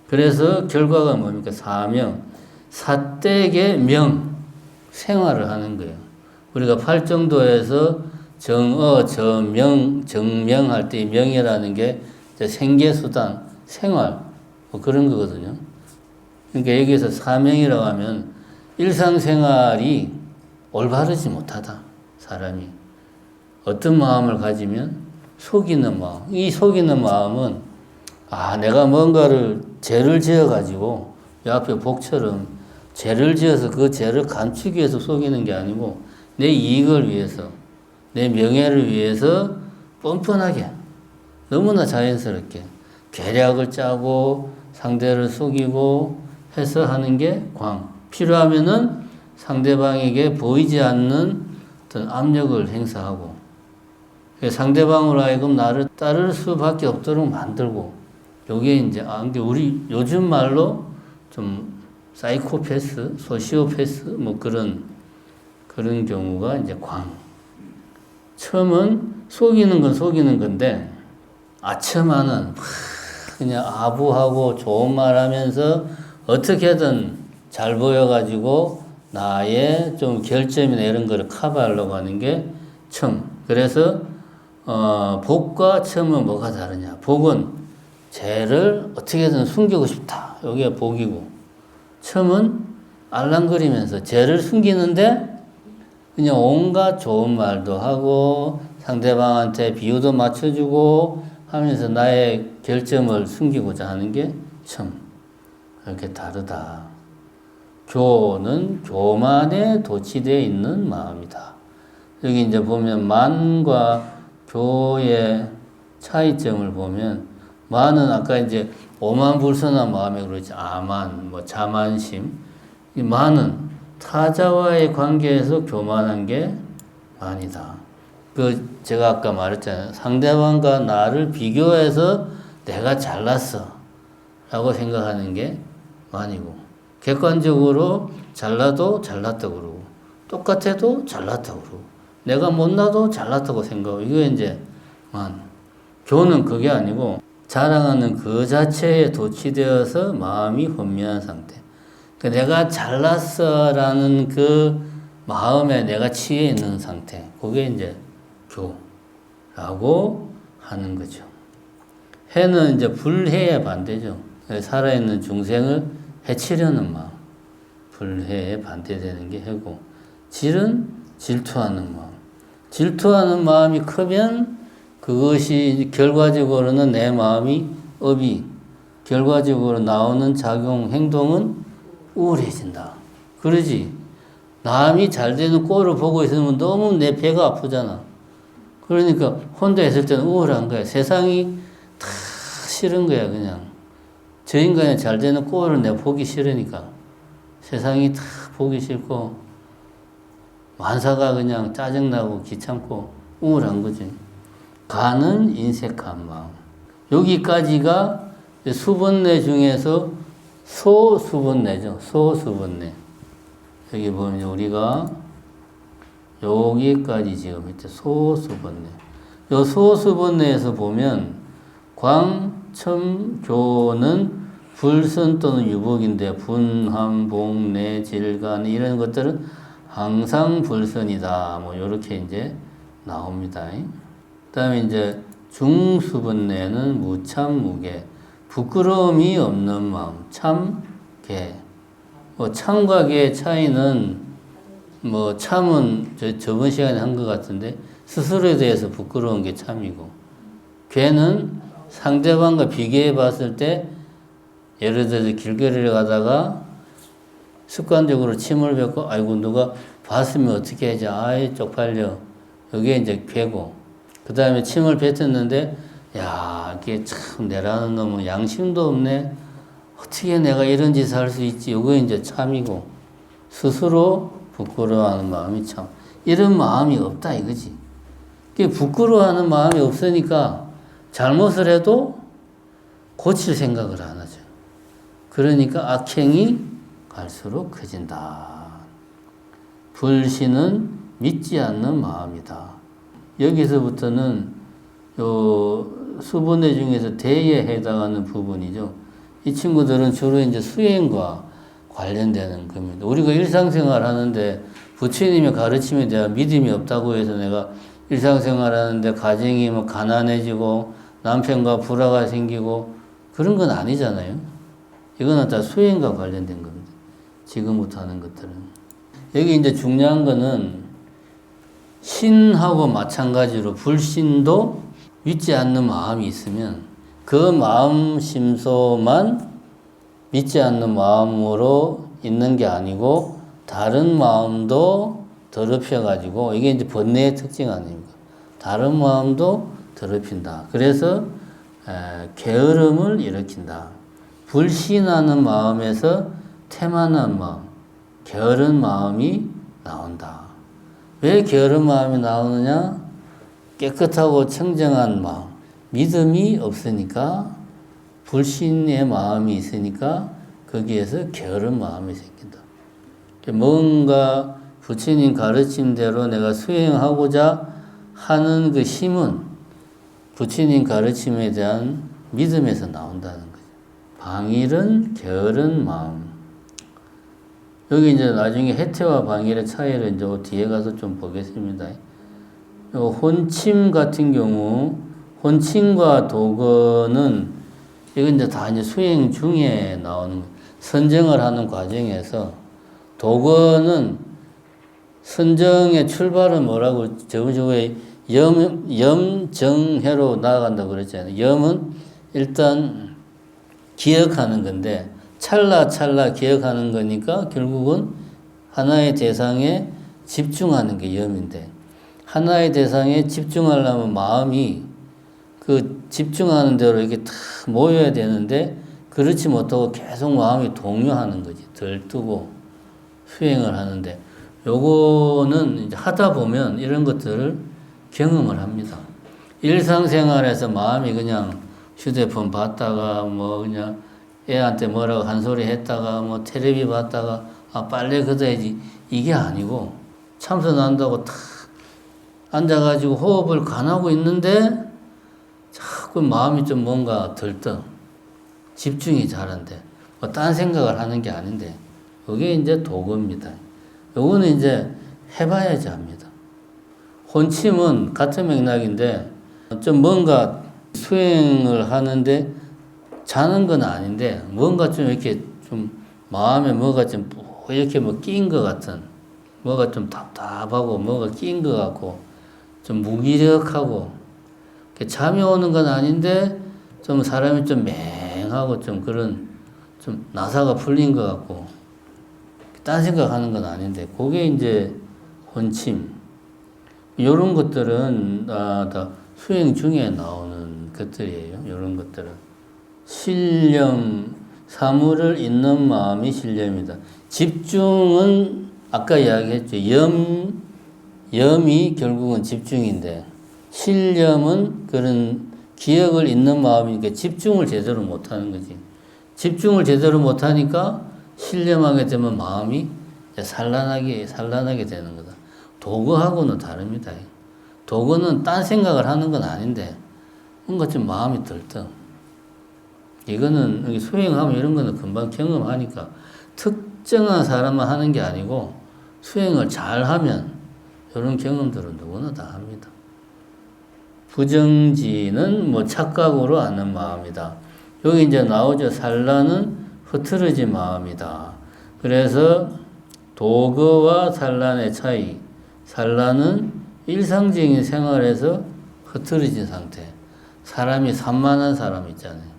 그래서 결과가 뭡니까? 사명, 사택의 명, 생활을 하는 거예요. 우리가 팔정도에서 정어, 저명, 정명할 때 명이라는 게 생계수단, 생활, 뭐 그런 거거든요. 그러니까 여기서 사명이라고 하면 일상생활이 올바르지 못하다. 사람이. 어떤 마음을 가지면 속이는 마음. 이 속이는 마음은 내가 뭔가를 죄를 지어가지고 이 앞에 복처럼 죄를 지어서 그 죄를 감추기 위해서 속이는 게 아니고 내 이익을 위해서 내 명예를 위해서 뻔뻔하게 너무나 자연스럽게 계략을 짜고 상대를 속이고 해서 하는 게 광. 필요하면은 상대방에게 보이지 않는 어떤 압력을 행사하고 상대방으로 하여금 나를 따를 수밖에 없도록 만들고 요게 이제 근데 우리 요즘 말로 좀 사이코패스, 소시오패스 뭐 그런 경우가 이제 광. 처음은 속이는 건 속이는 건데 처음에는 그냥 아부하고 좋은 말 하면서 어떻게든 잘 보여가지고 나의 좀 결점이나 이런 거를 커버하려고 하는 게 첨. 그래서 복과 첨은 뭐가 다르냐. 복은 죄를 어떻게든 숨기고 싶다. 이게 복이고 첨은 알랑거리면서 죄를 숨기는데 그냥 온갖 좋은 말도 하고 상대방한테 비유도 맞춰주고 하면서 나의 결점을 숨기고자 하는 게 첨. 이렇게 다르다. 교는 교만에 도취되어 있는 마음이다. 여기 이제 보면 만과 교의 차이점을 보면 만은 아까 이제 오만불선한 마음에 그러지 아만, 뭐 자만심. 이 만은 타자와의 관계에서 교만한 게 만이다. 제가 아까 말했잖아요. 상대방과 나를 비교해서 내가 잘났어 라고 생각하는 게 만이고 객관적으로 잘나도 잘났다고 그러고 똑같아도 잘났다고 그러고 내가 못나도 잘났다고 생각하고 이거 이제 만. 교는 그게 아니고 자랑하는 그 자체에 도취되어서 마음이 혼미한 상태. 내가 잘났어 라는 그 마음에 내가 취해 있는 상태. 그게 이제 교라고 하는 거죠. 해는 이제 불해의 반대죠. 살아있는 중생을 해치려는 마음. 불해에 반대되는 게 해고. 질은 질투하는 마음. 질투하는 마음이 크면 그것이 결과적으로는 내 마음이 업이 결과적으로 나오는 작용 행동은 우울해진다. 그러지. 남이 잘 되는 꼴을 보고 있으면 너무 내 배가 아프잖아. 그러니까 혼자 있을 때는 우울한 거야. 세상이 다 싫은 거야, 그냥. 저 인간이 잘 되는 꼴을 내가 보기 싫으니까. 세상이 다 보기 싫고, 만사가 그냥 짜증나고 귀찮고 우울한 거지. 가는 인색한 마음. 여기까지가 수번뇌 중에서 소수번뇌죠. 소수번뇌. 여기 보면 우리가 여기까지 지금 밑에 소수번뇌. 요 소수번뇌에서 보면 광첨교는 불선 또는 유복인데 분함, 복내, 질간 이런 것들은 항상 불선이다. 뭐 이렇게 이제 나옵니다. 그다음에 이제 중수번뇌는 무참무계, 부끄러움이 없는 마음, 참계. 참과 계의 차이는 참은 저번 시간에 한 것 같은데 스스로에 대해서 부끄러운 게 참이고 괴는 상대방과 비교해 봤을 때 예를 들어서 길거리를 가다가 습관적으로 침을 뱉고 아이고 누가 봤으면 어떻게 하지 아이 쪽팔려 여기에 이제 괴고 그 다음에 침을 뱉었는데 야 이게 참 내라는 놈은 양심도 없네 어떻게 내가 이런 짓을 할 수 있지 이거 이제 참이고 스스로 부끄러워하는 마음이 참 이런 마음이 없다 이거지. 부끄러워하는 마음이 없으니까 잘못을 해도 고칠 생각을 안 하죠. 그러니까 악행이 갈수록 커진다. 불신은 믿지 않는 마음이다. 여기서부터는 요 수분해 중에서 대에 해당하는 부분이죠. 이 친구들은 주로 이제 수행과 관련되는 겁니다. 우리가 일상생활 하는데 부처님의 가르침에 대한 믿음이 없다고 해서 내가 일상생활 하는데 가정이 뭐 가난해지고 남편과 불화가 생기고 그런 건 아니잖아요. 이거는 다 수행과 관련된 겁니다. 지금부터 하는 것들은. 여기 이제 중요한 거는 신하고 마찬가지로 불신도 믿지 않는 마음이 있으면 그 마음 심소만 믿지 않는 마음으로 있는 게 아니고 다른 마음도 더럽혀가지고 이게 이제 번뇌의 특징 아닙니까? 다른 마음도 더럽힌다. 그래서 게으름을 일으킨다. 불신하는 마음에서 태만한 마음, 게으른 마음이 나온다. 왜 게으른 마음이 나오느냐? 깨끗하고 청정한 마음, 믿음이 없으니까 불신의 마음이 있으니까 거기에서 게으른 마음이 생긴다. 뭔가 부처님 가르침대로 내가 수행하고자 하는 그 힘은 부처님 가르침에 대한 믿음에서 나온다는 거죠. 방일은 게으른 마음. 여기 이제 나중에 해태와 방일의 차이를 이제 뒤에 가서 좀 보겠습니다. 혼침 같은 경우, 혼침과 도거는 이건 이제 다 이제 수행 중에 나오는 선정을 하는 과정에서 도거는 선정의 출발은 뭐라고 저번주에 염정해로 나아간다고 그랬잖아요. 염은 일단 기억하는 건데 찰나찰나 기억하는 거니까 결국은 하나의 대상에 집중하는 게 염인데 하나의 대상에 집중하려면 마음이 그 집중하는 대로 이렇게 다 모여야 되는데 그렇지 못하고 계속 마음이 동요하는 거지. 들뜨고 수행을 하는데 요거는 이제 하다 보면 이런 것들을 경험을 합니다. 일상생활에서 마음이 그냥 휴대폰 봤다가 뭐 그냥 애한테 뭐라고 한 소리 했다가 뭐 텔레비 봤다가 아 빨래 걷어야지 이게 아니고 참선한다고 탁 앉아가지고 호흡을 관하고 있는데 자꾸 마음이 좀 뭔가 들떠 집중이 잘 안 돼. 뭐 딴 생각을 하는 게 아닌데 그게 이제 도구입니다. 요거는 이제 해봐야지 합니다. 혼침은 같은 맥락인데 좀 뭔가 수행을 하는데 자는 건 아닌데 뭔가 좀 이렇게 좀 마음에 뭐가 좀 이렇게 뭐 끼인 것 같은 뭐가 좀 답답하고 뭐가 끼인 것 같고 좀 무기력하고 잠이 오는 건 아닌데 좀 사람이 좀 맹하고 좀 그런 좀 나사가 풀린 것 같고 딴 생각하는 건 아닌데 그게 이제 혼침 이런 것들은 다 수행 중에 나오는 것들이에요. 이런 것들은 신념 사물을 잇는 마음이 신념이다. 집중은 아까 이야기했죠. 염이 결국은 집중인데 신념은 그런 기억을 잇는 마음이니까 집중을 제대로 못하는 거지. 집중을 제대로 못하니까 신념하게 되면 마음이 산란하게 되는 거다. 도구하고는 다릅니다. 도구는 딴 생각을 하는 건 아닌데 뭔가 좀 마음이 들떠. 이거는 수행하면 이런 거는 금방 경험하니까 특정한 사람만 하는 게 아니고 수행을 잘 하면 이런 경험들은 누구나 다 합니다. 부정지는 뭐 착각으로 아는 마음이다. 여기 이제 나오죠. 산란은 흐트러진 마음이다. 그래서 도거와 산란의 차이. 산란은 일상적인 생활에서 흐트러진 상태. 사람이 산만한 사람 있잖아요.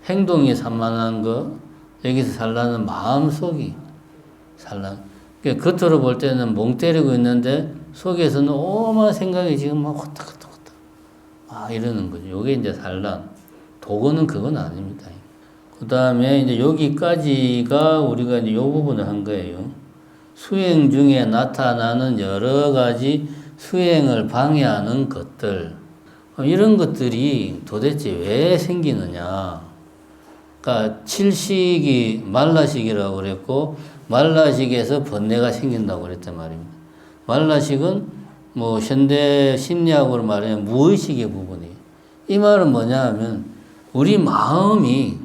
행동이 산만한 거, 여기서 산란은 마음속이 산란. 그러니까 겉으로 볼 때는 멍 때리고 있는데 속에서는 오만 생각이 지금 막 왔다 갔다 이러는 거죠. 요게 이제 산란. 도거는 그건 아닙니다. 그 다음에 이제 여기까지가 우리가 이제 요 부분을 한 거예요. 수행 중에 나타나는 여러 가지 수행을 방해하는 것들, 이런 것들이 도대체 왜 생기느냐. 그러니까 칠식이 말라식이라고 그랬고, 말라식에서 번뇌가 생긴다고 그랬단 말입니다. 말라식은 뭐 현대 심리학으로 말하면 무의식의 부분이에요. 이 말은 뭐냐 하면 우리 마음이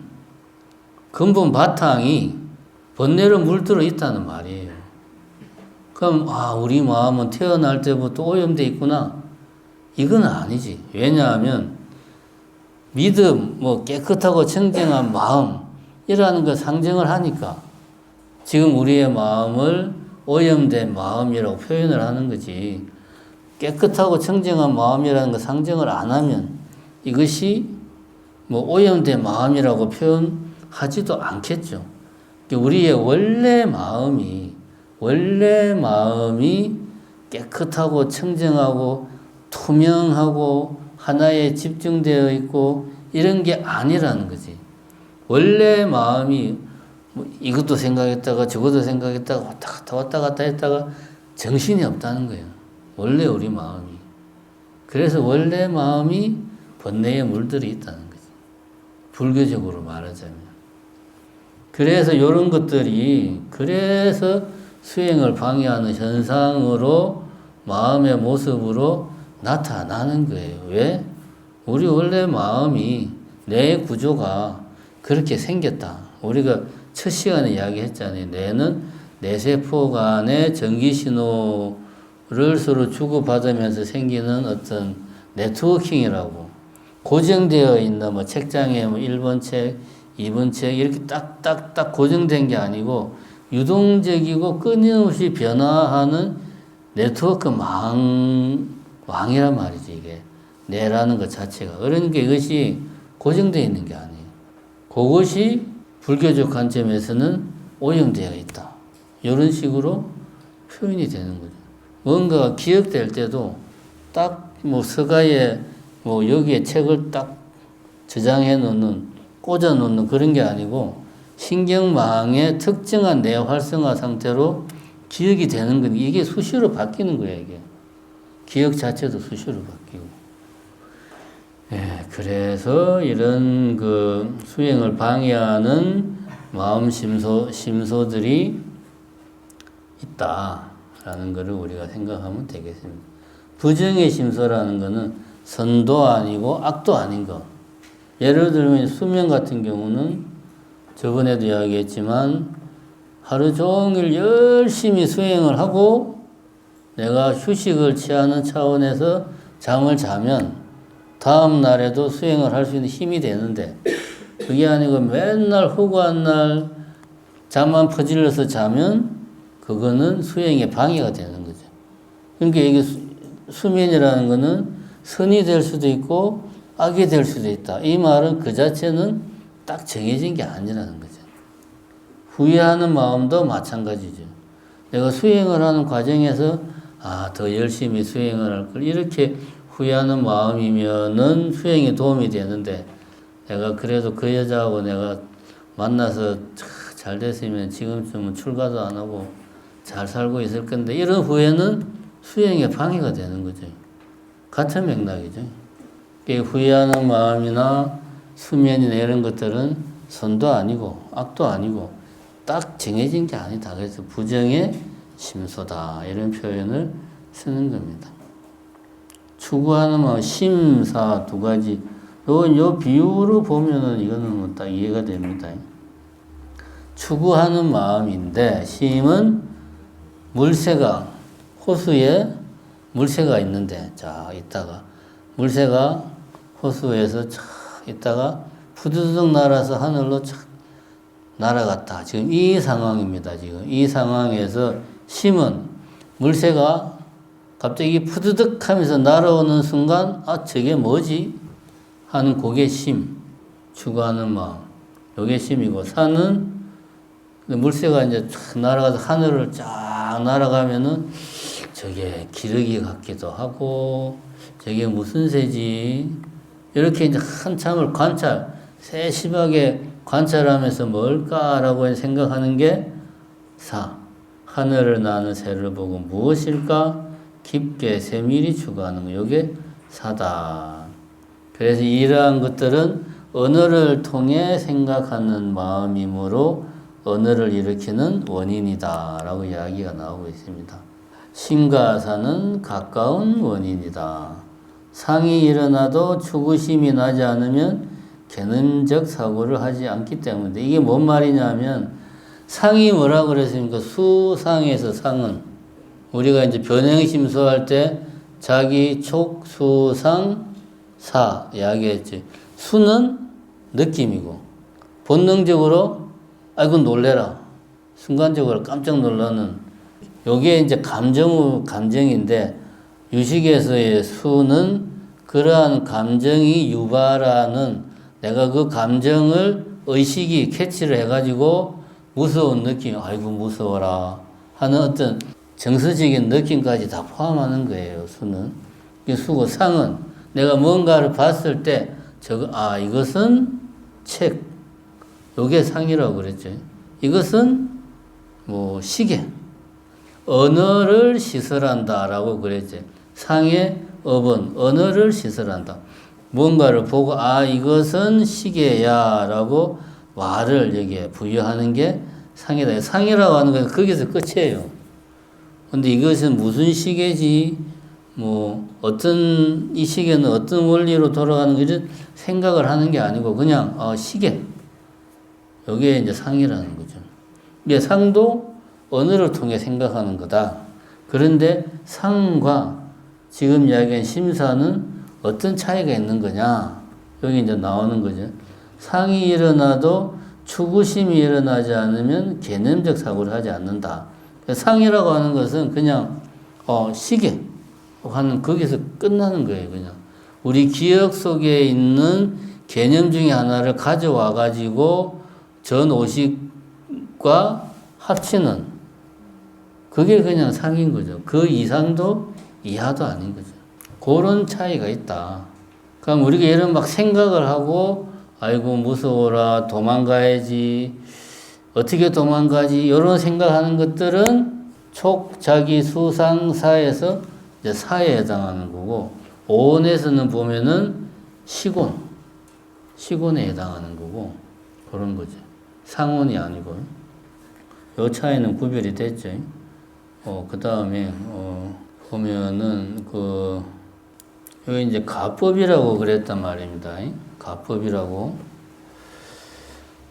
근본 바탕이 번뇌로 물들어 있다는 말이에요. 그럼 우리 마음은 태어날 때부터 오염되어 있구나. 이건 아니지. 왜냐하면 믿음, 깨끗하고 청정한 마음이라는 걸 상정을 하니까 지금 우리의 마음을 오염된 마음이라고 표현을 하는 거지. 깨끗하고 청정한 마음이라는 걸 상정을 안 하면 이것이 오염된 마음이라고 표현하지도 않겠죠. 우리의 원래 마음이 깨끗하고 청정하고 투명하고 하나에 집중되어 있고 이런 게 아니라는 거지. 원래 마음이 이것도 생각했다가 저것도 생각했다가 왔다 갔다 했다가 정신이 없다는 거예요. 원래 우리 마음이. 그래서 원래 마음이 번뇌에 물들어 있다는 거지. 불교적으로 말하자면. 그래서 이런 것들이 그래서 수행을 방해하는 현상으로 마음의 모습으로 나타나는 거예요. 왜? 우리 원래 마음이 뇌 구조가 그렇게 생겼다. 우리가 첫 시간에 이야기했잖아요. 뇌는 뇌세포 간의 전기신호를 서로 주고받으면서 생기는 어떤 네트워킹이라고. 고정되어 있는 책장에 1번 책, 2번 책 이렇게 딱딱딱 고정된 게 아니고 유동적이고 끊임없이 변화하는 네트워크 왕이란 말이지, 이게. 뇌라는 것 자체가. 그러니까 이것이 고정되어 있는 게 아니에요. 그것이 불교적 관점에서는 오염되어 있다. 이런 식으로 표현이 되는 거죠. 뭔가 기억될 때도 딱 서가에 여기에 책을 딱 저장해 놓는, 꽂아 놓는 그런 게 아니고 신경망의 특정한 뇌 활성화 상태로 기억이 되는 건 이게 수시로 바뀌는 거예요, 이게. 기억 자체도 수시로 바뀌고. 그래서 이런 수행을 방해하는 마음 심소들이 있다라는 것을 우리가 생각하면 되겠습니다. 부정의 심소라는 것은 선도 아니고 악도 아닌 것. 예를 들면 수면 같은 경우는 저번에도 이야기했지만 하루 종일 열심히 수행을 하고 내가 휴식을 취하는 차원에서 잠을 자면 다음 날에도 수행을 할 수 있는 힘이 되는데 그게 아니고 맨날 허구한 날 잠만 퍼질러서 자면 그거는 수행에 방해가 되는 거죠. 그러니까 이게 수면이라는 거는 선이 될 수도 있고 악이 될 수도 있다. 이 말은 그 자체는 딱 정해진 게 아니라는 거죠. 후회하는 마음도 마찬가지죠. 내가 수행을 하는 과정에서 더 열심히 수행을 할 걸 이렇게 후회하는 마음이면은 수행에 도움이 되는데 내가 그래도 그 여자하고 내가 만나서 잘 됐으면 지금쯤은 출가도 안 하고 잘 살고 있을 건데 이런 후회는 수행에 방해가 되는 거죠. 같은 맥락이죠. 후회하는 마음이나 수면이나 이런 것들은 선도 아니고 악도 아니고 딱 정해진 게 아니다. 그래서 부정의 심소다 이런 표현을 쓰는 겁니다. 추구하는 마음, 심사 두 가지. 요 비유로 보면은 이거는 딱 이해가 됩니다. 추구하는 마음인데 심은 물새가 호수에 물새가 있는데 있다가 물새가 호수에서 있다가 푸드득 날아서 하늘로 날아갔다. 지금 이 상황입니다. 지금 이 상황에서 심은 물새가 갑자기 푸드득 하면서 날아오는 순간 저게 뭐지? 하는 그게 심, 추구하는 마음. 요게 심이고 산은 물새가 이제 날아가서 하늘을 쫙 날아가면은 저게 기러기 같기도 하고 저게 무슨 새지? 이렇게 이제 한참을 세심하게 관찰하면서 뭘까라고 생각하는 게 사. 하늘을 나는 새를 보고 무엇일까? 깊게 세밀히 추구하는 거. 이게 사다. 그래서 이러한 것들은 언어를 통해 생각하는 마음이므로 언어를 일으키는 원인이다 라고 이야기가 나오고 있습니다. 심과 사는 가까운 원인이다. 상이 일어나도 추구심이 나지 않으면 개념적 사고를 하지 않기 때문에 이게 뭔 말이냐면 상이 뭐라고 그랬습니까? 수상에서 상은 우리가 이제 변행심소할 때 자기 촉, 수, 상, 사 이야기했지. 수는 느낌이고 본능적으로 아이고 놀래라. 순간적으로 깜짝 놀라는 요게 이제 감정인데 유식에서의 수는 그러한 감정이 유발하는 내가 그 감정을 의식이 캐치를 해가지고 무서운 느낌, 아이고 무서워라 하는 어떤 정서적인 느낌까지 다 포함하는 거예요. 수는. 수고 상은 내가 뭔가를 봤을 때 이것은 책, 요게 상이라고 그랬죠. 이것은 뭐 시계, 언어를 시설한다라고 그랬죠. 상의 업은 언어를 시설한다. 뭔가를 보고 이것은 시계야라고 말을 여기에 부여하는 게 상이다. 상이라고 하는 건 거기서 끝이에요. 근데 이것은 무슨 시계지? 이 시계는 어떤 원리로 돌아가는 거지? 생각을 하는 게 아니고 그냥 시계. 여기에 이제 상이라는 거죠. 이게 상도 언어를 통해 생각하는 거다. 그런데 상과 지금 이야기한 심사는 어떤 차이가 있는 거냐? 여기 이제 나오는 거죠. 상이 일어나도 추구심이 일어나지 않으면 개념적 사고를 하지 않는다. 상이라고 하는 것은 그냥 시계 하는 거기서 끝나는 거예요. 그냥 우리 기억 속에 있는 개념 중에 하나를 가져와 가지고 전 오식과 합치는 그게 그냥 상인 거죠. 그 이상도 이하도 아닌 거죠. 그런 차이가 있다. 그럼 우리가 이런 막 생각을 하고 아이고 무서워라 도망가야지 어떻게 도망가지 이런 생각하는 것들은 촉, 자기, 수상, 사에서 이제 사에 해당하는 거고 오온에서는 보면은 시곤에 해당하는 거고 그런 거죠. 상온이 아니고 요 차이는 구별이 됐죠. 그 다음에 보면은 여기 이제 가법이라고 그랬단 말입니다. 가법이라고.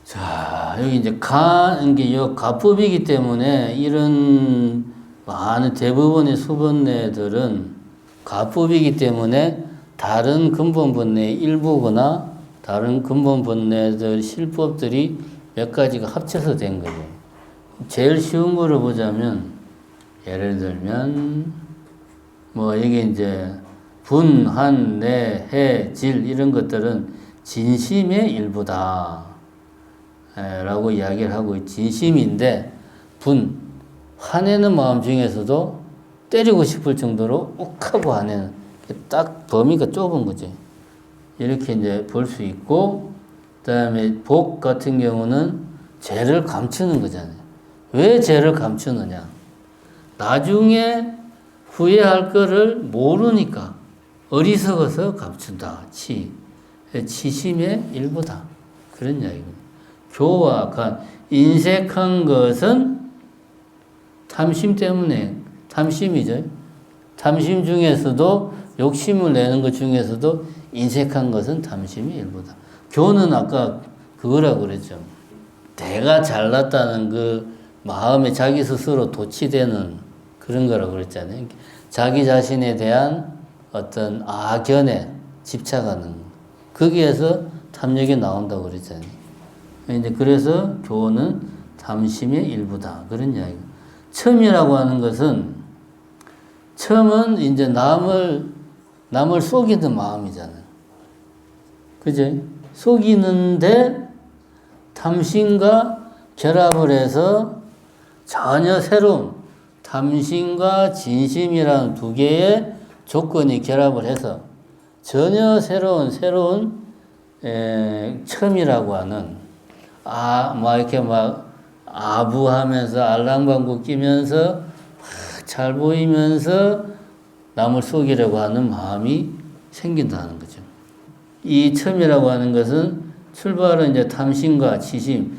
자, 여기 이제 이게 가법이기 때문에 이런 많은 대부분의 수번뇌들은 가법이기 때문에 다른 근본 번뇌의 일부거나 다른 근본 번뇌들 실법들이 몇 가지가 합쳐서 된 거죠. 제일 쉬운 거를 보자면 예를 들면 이게 이제 분, 한, 내, 해, 질 이런 것들은 진심의 일부다 라고 이야기를 하고 진심인데 화내는 마음 중에서도 때리고 싶을 정도로 욱하고 화내는 딱 범위가 좁은 거지. 이렇게 이제 볼 수 있고 그 다음에 복 같은 경우는 죄를 감추는 거잖아요. 왜 죄를 감추느냐? 나중에 후회할 거를 모르니까 어리석어서 감춘다. 치심의 일부다. 그런 이야기입니다. 교화한 인색한 것은 탐심 때문에 탐심이죠. 탐심 중에서도 욕심을 내는 것 중에서도 인색한 것은 탐심이 일부다. 교는 아까 그거라고 그랬죠. 내가 잘났다는 그 마음에 자기 스스로 도취되는 그런 거라고 그랬잖아요. 자기 자신에 대한 어떤 악연에 집착하는 거기에서 탐욕이 나온다고 그랬잖아요. 이제 그래서 교는 탐심의 일부다. 그런 이야기. 첨이라고 하는 것은 첨은 이제 남을 속이는 마음이잖아요. 그죠? 속이는데 탐심과 결합을 해서 전혀 새로운 탐심과 진심이라는 두 개의 조건이 결합을 해서 전혀 새로운 첨이라고 하는 이렇게 아부하면서 알랑방구 끼면서 잘 보이면서 남을 속이려고 하는 마음이 생긴다는 거죠. 이 첨이라고 하는 것은 출발은 이제 탐심과 치심,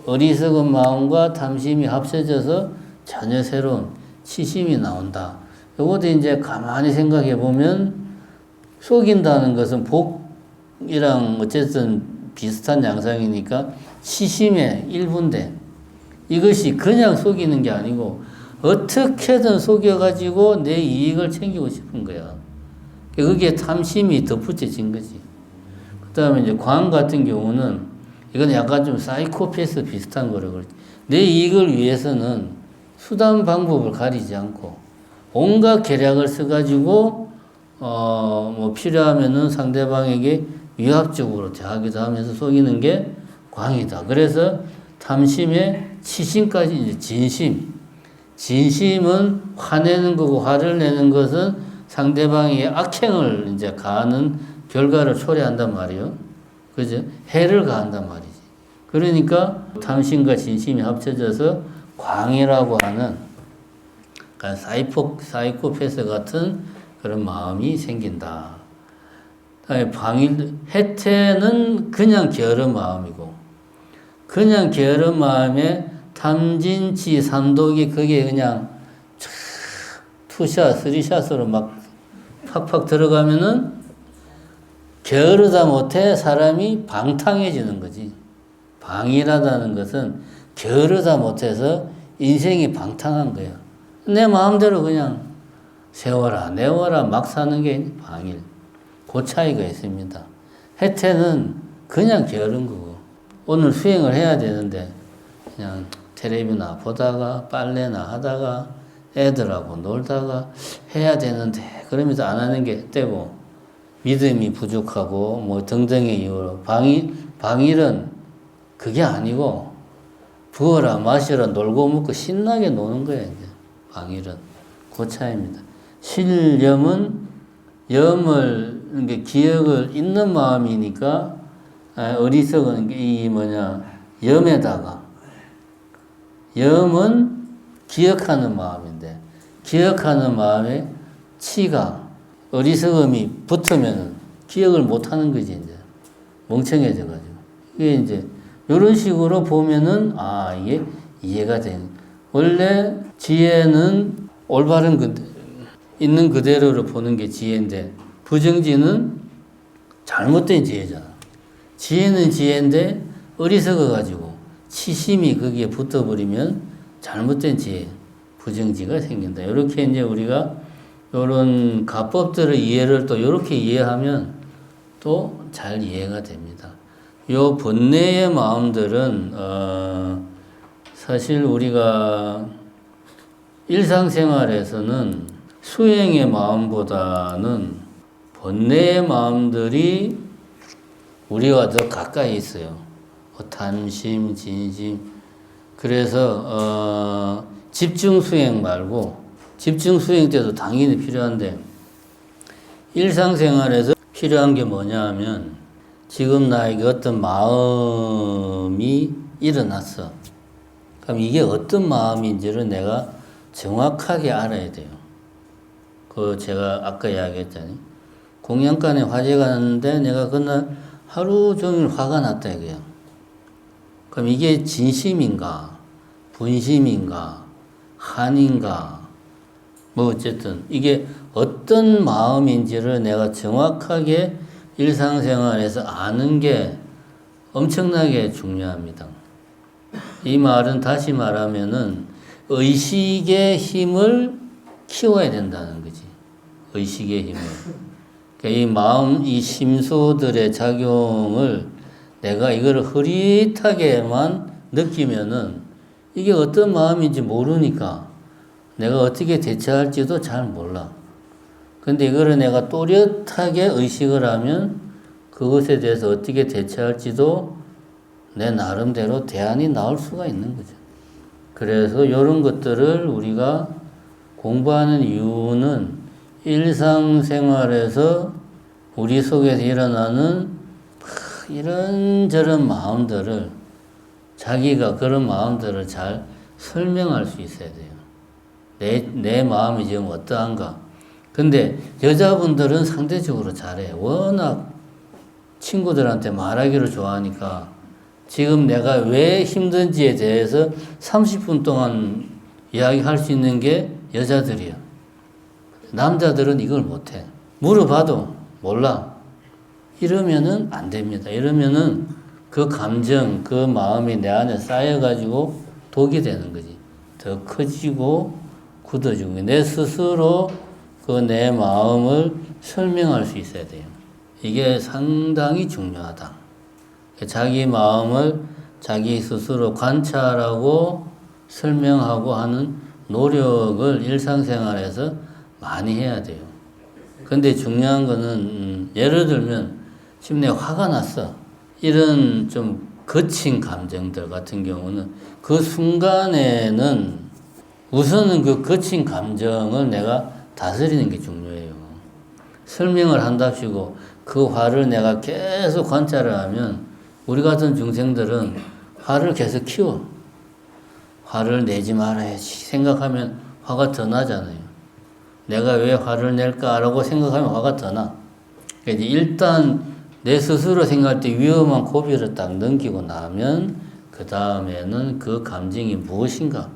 어리석은 마음과 탐심이 합쳐져서 전혀 새로운 치심이 나온다. 이것도 이제 가만히 생각해 보면 속인다는 것은 복이랑 어쨌든 비슷한 양상이니까 치심의 일부인데 이것이 그냥 속이는 게 아니고 어떻게든 속여가지고 내 이익을 챙기고 싶은 거야. 그게 탐심이 덧붙여진 거지. 그 다음에 이제 광 같은 경우는 이건 약간 좀 사이코패스 비슷한 거라고 그러지. 내 이익을 위해서는 수단 방법을 가리지 않고 온갖 계략을 써가지고 뭐 필요하면은 상대방에게 위압적으로 대하기도 하면서 속이는 게 광이다. 그래서 탐심의 치심까지 이제 진심. 진심은 화내는 거고 화를 내는 것은 상대방의 악행을 이제 가하는 결과를 초래한단 말이에요. 그죠? 해를 가한단 말이지. 그러니까 탐심과 진심이 합쳐져서 광이라고 하는 사이코패스 같은 그런 마음이 생긴다. 해태는 그냥 게으른 마음이고, 그냥 게으른 마음에 탐진치 삼독이 그게 그냥 투샷, 쓰리샷으로 막 팍팍 들어가면은 게으르다 못해 사람이 방탕해지는 거지. 방이라다는 것은 게으르다 못해서 인생이 방탕한 거야. 내 마음대로 그냥 세워라, 내워라 막 사는 게 방일. 그 차이가 있습니다. 해태는 그냥 게으른 거고, 오늘 수행을 해야 되는데 그냥 텔레비나 보다가 빨래나 하다가 애들하고 놀다가 해야 되는데 그러면서 안 하는 게 때고, 믿음이 부족하고 뭐 등등의 이유로 방일은 그게 아니고 부어라 마시라 놀고 먹고 신나게 노는 거야. 이제 방일은 그 차이입니다. 신념은 염을 기억을 잊는 마음이니까 어리석은 이 염에다가 염은 기억하는 마음인데 기억하는 마음에 치가 어리석음이 붙으면 기억을 못 하는 거지, 이제. 멍청해져가지고. 이게 이제, 이런 식으로 보면은, 이게 이해가 되는. 원래 지혜는 올바른 있는 그대로를 보는 게 지혜인데, 부정지는 잘못된 지혜잖아. 지혜는 지혜인데, 어리석어가지고, 치심이 거기에 붙어버리면 잘못된 지혜, 부정지가 생긴다. 이렇게 이제 우리가 요런 가법들을 이해를 또 이렇게 이해하면 또 잘 이해가 됩니다. 요 번뇌의 마음들은 사실 우리가 일상생활에서는 수행의 마음보다는 번뇌의 마음들이 우리와 더 가까이 있어요. 탐심, 진심. 그래서 집중 수행 말고 집중 수행 때도 당연히 필요한데 일상생활에서 필요한 게 뭐냐 하면 지금 나에게 어떤 마음이 일어났어. 그럼 이게 어떤 마음인지를 내가 정확하게 알아야 돼요. 제가 아까 이야기했잖아요. 공양간에 화재가 났는데 내가 그날 하루 종일 화가 났다 이거야. 그럼 이게 진심인가, 분심인가, 한인가, 뭐 어쨌든 이게 어떤 마음인지를 내가 정확하게 일상생활에서 아는 게 엄청나게 중요합니다. 이 말은 다시 말하면은 의식의 힘을 키워야 된다는 거지. 의식의 힘을. 그러니까 이 마음, 이 심소들의 작용을 내가 이거를 흐릿하게만 느끼면은 이게 어떤 마음인지 모르니까 내가 어떻게 대처할지도 잘 몰라. 근데 이거를 내가 또렷하게 의식을 하면 그것에 대해서 어떻게 대처할지도 내 나름대로 대안이 나올 수가 있는 거죠. 그래서 이런 것들을 우리가 공부하는 이유는 일상생활에서 우리 속에서 일어나는 이런저런 마음들을 자기가 그런 마음들을 잘 설명할 수 있어야 돼요. 내 마음이 지금 어떠한가. 근데 여자분들은 상대적으로 잘해. 워낙 친구들한테 말하기를 좋아하니까 지금 내가 왜 힘든지에 대해서 30분 동안 이야기할 수 있는 게 여자들이야. 남자들은 이걸 못해. 물어봐도 몰라. 이러면은 안 됩니다. 이러면은 그 감정, 그 마음이 내 안에 쌓여가지고 독이 되는 거지. 더 커지고 굳어지고. 내 스스로 그 내 마음을 설명할 수 있어야 돼요. 이게 상당히 중요하다. 자기 마음을 자기 스스로 관찰하고 설명하고 하는 노력을 일상생활에서 많이 해야 돼요. 근데 중요한 거는 예를 들면 지금 내가 화가 났어. 이런 좀 거친 감정들 같은 경우는 그 순간에는 우선은 그 거친 감정을 내가 다스리는 게 중요해요. 설명을 한답시고 그 화를 내가 계속 관찰을 하면 우리 같은 중생들은 화를 계속 키워. 화를 내지 말아야지 생각하면 화가 더 나잖아요. 내가 왜 화를 낼까라고 생각하면 화가 더 나. 그러니까 일단 내 스스로 생각할 때 위험한 고비를 딱 넘기고 나면 그 다음에는 그 감정이 무엇인가?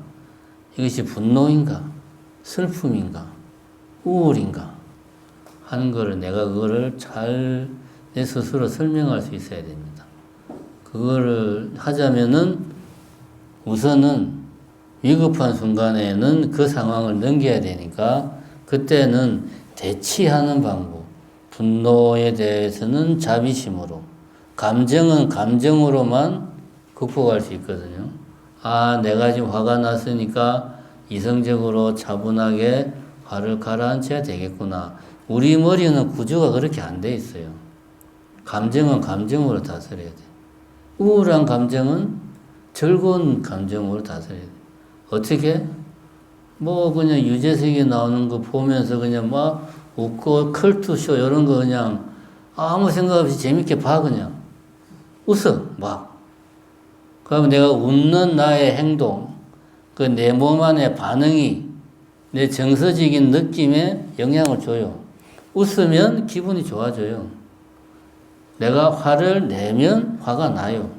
이것이 분노인가? 슬픔인가? 우울인가? 하는 거를 내가 그거를 잘 내 스스로 설명할 수 있어야 됩니다. 그거를 하자면은 우선은 위급한 순간에는 그 상황을 넘겨야 되니까 그때는 대치하는 방법, 분노에 대해서는 자비심으로, 감정은 감정으로만 극복할 수 있거든요. 아, 내가 지금 화가 났으니까 이성적으로 차분하게 화를 가라앉혀야 되겠구나. 우리 머리는 구조가 그렇게 안 돼 있어요. 감정은 감정으로 다스려야 돼. 우울한 감정은 즐거운 감정으로 다스려야 돼. 어떻게? 뭐 그냥 유재석이 나오는 거 보면서 그냥 막 웃고 컬투쇼 이런 거 그냥 아무 생각 없이 재밌게 봐 그냥. 웃어 막. 그러면 내가 웃는 나의 행동, 그 내 몸 안의 반응이 내 정서적인 느낌에 영향을 줘요. 웃으면 기분이 좋아져요. 내가 화를 내면 화가 나요.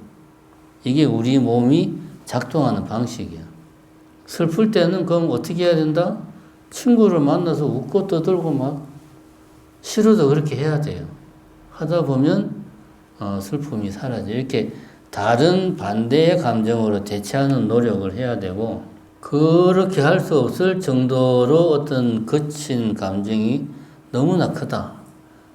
이게 우리 몸이 작동하는 방식이야. 슬플 때는 그럼 어떻게 해야 된다? 친구를 만나서 웃고 떠들고 막 싫어도 그렇게 해야 돼요. 하다 보면 슬픔이 사라져요. 이렇게 다른 반대의 감정으로 대체하는 노력을 해야 되고 그렇게 할 수 없을 정도로 어떤 거친 감정이 너무나 크다.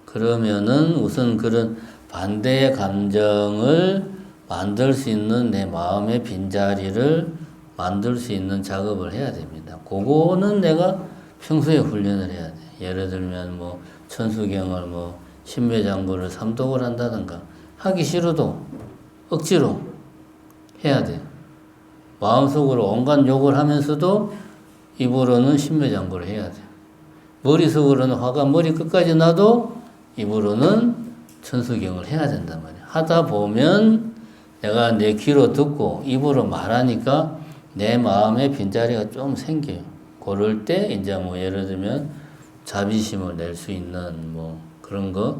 그러면은 우선 그런 반대의 감정을 만들 수 있는 내 마음의 빈자리를 만들 수 있는 작업을 해야 됩니다. 그거는 내가 평소에 훈련을 해야 돼. 예를 들면 뭐 천수경을 뭐 신묘장구를 삼독을 한다든가 하기 싫어도 억지로 해야 돼. 마음속으로 온갖 욕을 하면서도 입으로는 신묘장구를 해야 돼. 머릿속으로는 화가 머리 끝까지 나도 입으로는 천수경을 해야 된단 말이야. 하다 보면 내가 내 귀로 듣고 입으로 말하니까 내 마음의 빈자리가 좀 생겨요. 그럴 때 이제 뭐 예를 들면 자비심을 낼 수 있는 뭐 그런 거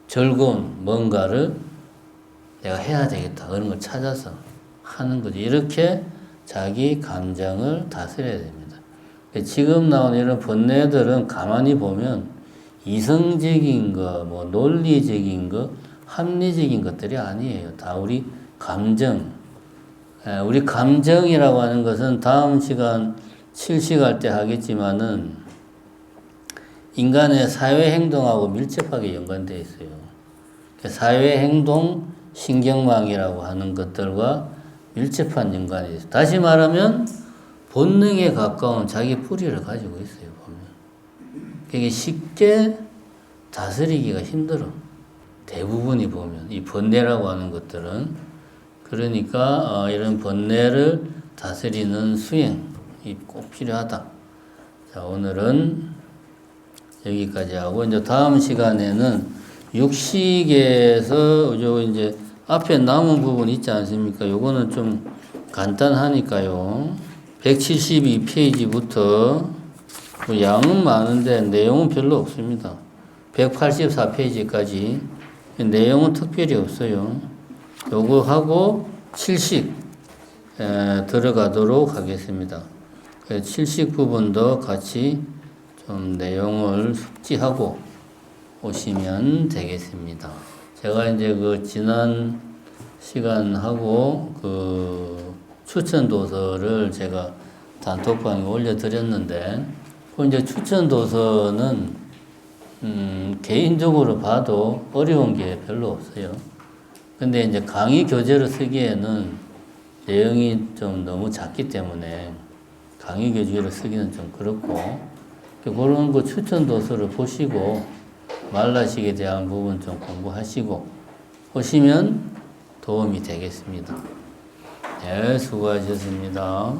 즐거운 뭔가를 내가 해야 되겠다. 그런 걸 찾아서 하는 거죠. 이렇게 자기 감정을 다스려야 됩니다. 지금 나온 이런 번뇌들은 가만히 보면 이성적인 거, 뭐 논리적인 거, 합리적인 것들이 아니에요. 다 우리 감정. 우리 감정이라고 하는 것은 다음 시간 실시할 때 하겠지만은 인간의 사회 행동하고 밀접하게 연관되어 있어요. 사회 행동 신경망이라고 하는 것들과 밀접한 연관이 있어요. 다시 말하면 본능에 가까운 자기 뿌리를 가지고 있어요. 보면 그게 쉽게 다스리기가 힘들어. 대부분이 보면 이 번뇌라고 하는 것들은 그러니까 이런 번뇌를 다스리는 수행이 꼭 필요하다. 자, 오늘은 여기까지 하고 이제 다음 시간에는 육식에서 요 이제 앞에 남은 부분 있지 않습니까? 요거는 좀 간단하니까요. 172페이지부터 양은 많은데 내용은 별로 없습니다. 184페이지까지 내용은 특별히 없어요. 요거 하고 70 들어가도록 하겠습니다. 70 부분도 같이 좀 내용을 숙지하고 오시면 되겠습니다. 제가 이제 그 지난 시간하고 그 추천 도서를 제가 단톡방에 올려드렸는데, 그 이제 추천 도서는 개인적으로 봐도 어려운 게 별로 없어요. 근데 이제 강의 교재로 쓰기에는 내용이 좀 너무 작기 때문에 강의 교재로 쓰기는 좀 그렇고, 그런 거 추천 도서를 보시고 말라식에 대한 부분 좀 공부하시고 오시면 도움이 되겠습니다. 네, 수고하셨습니다.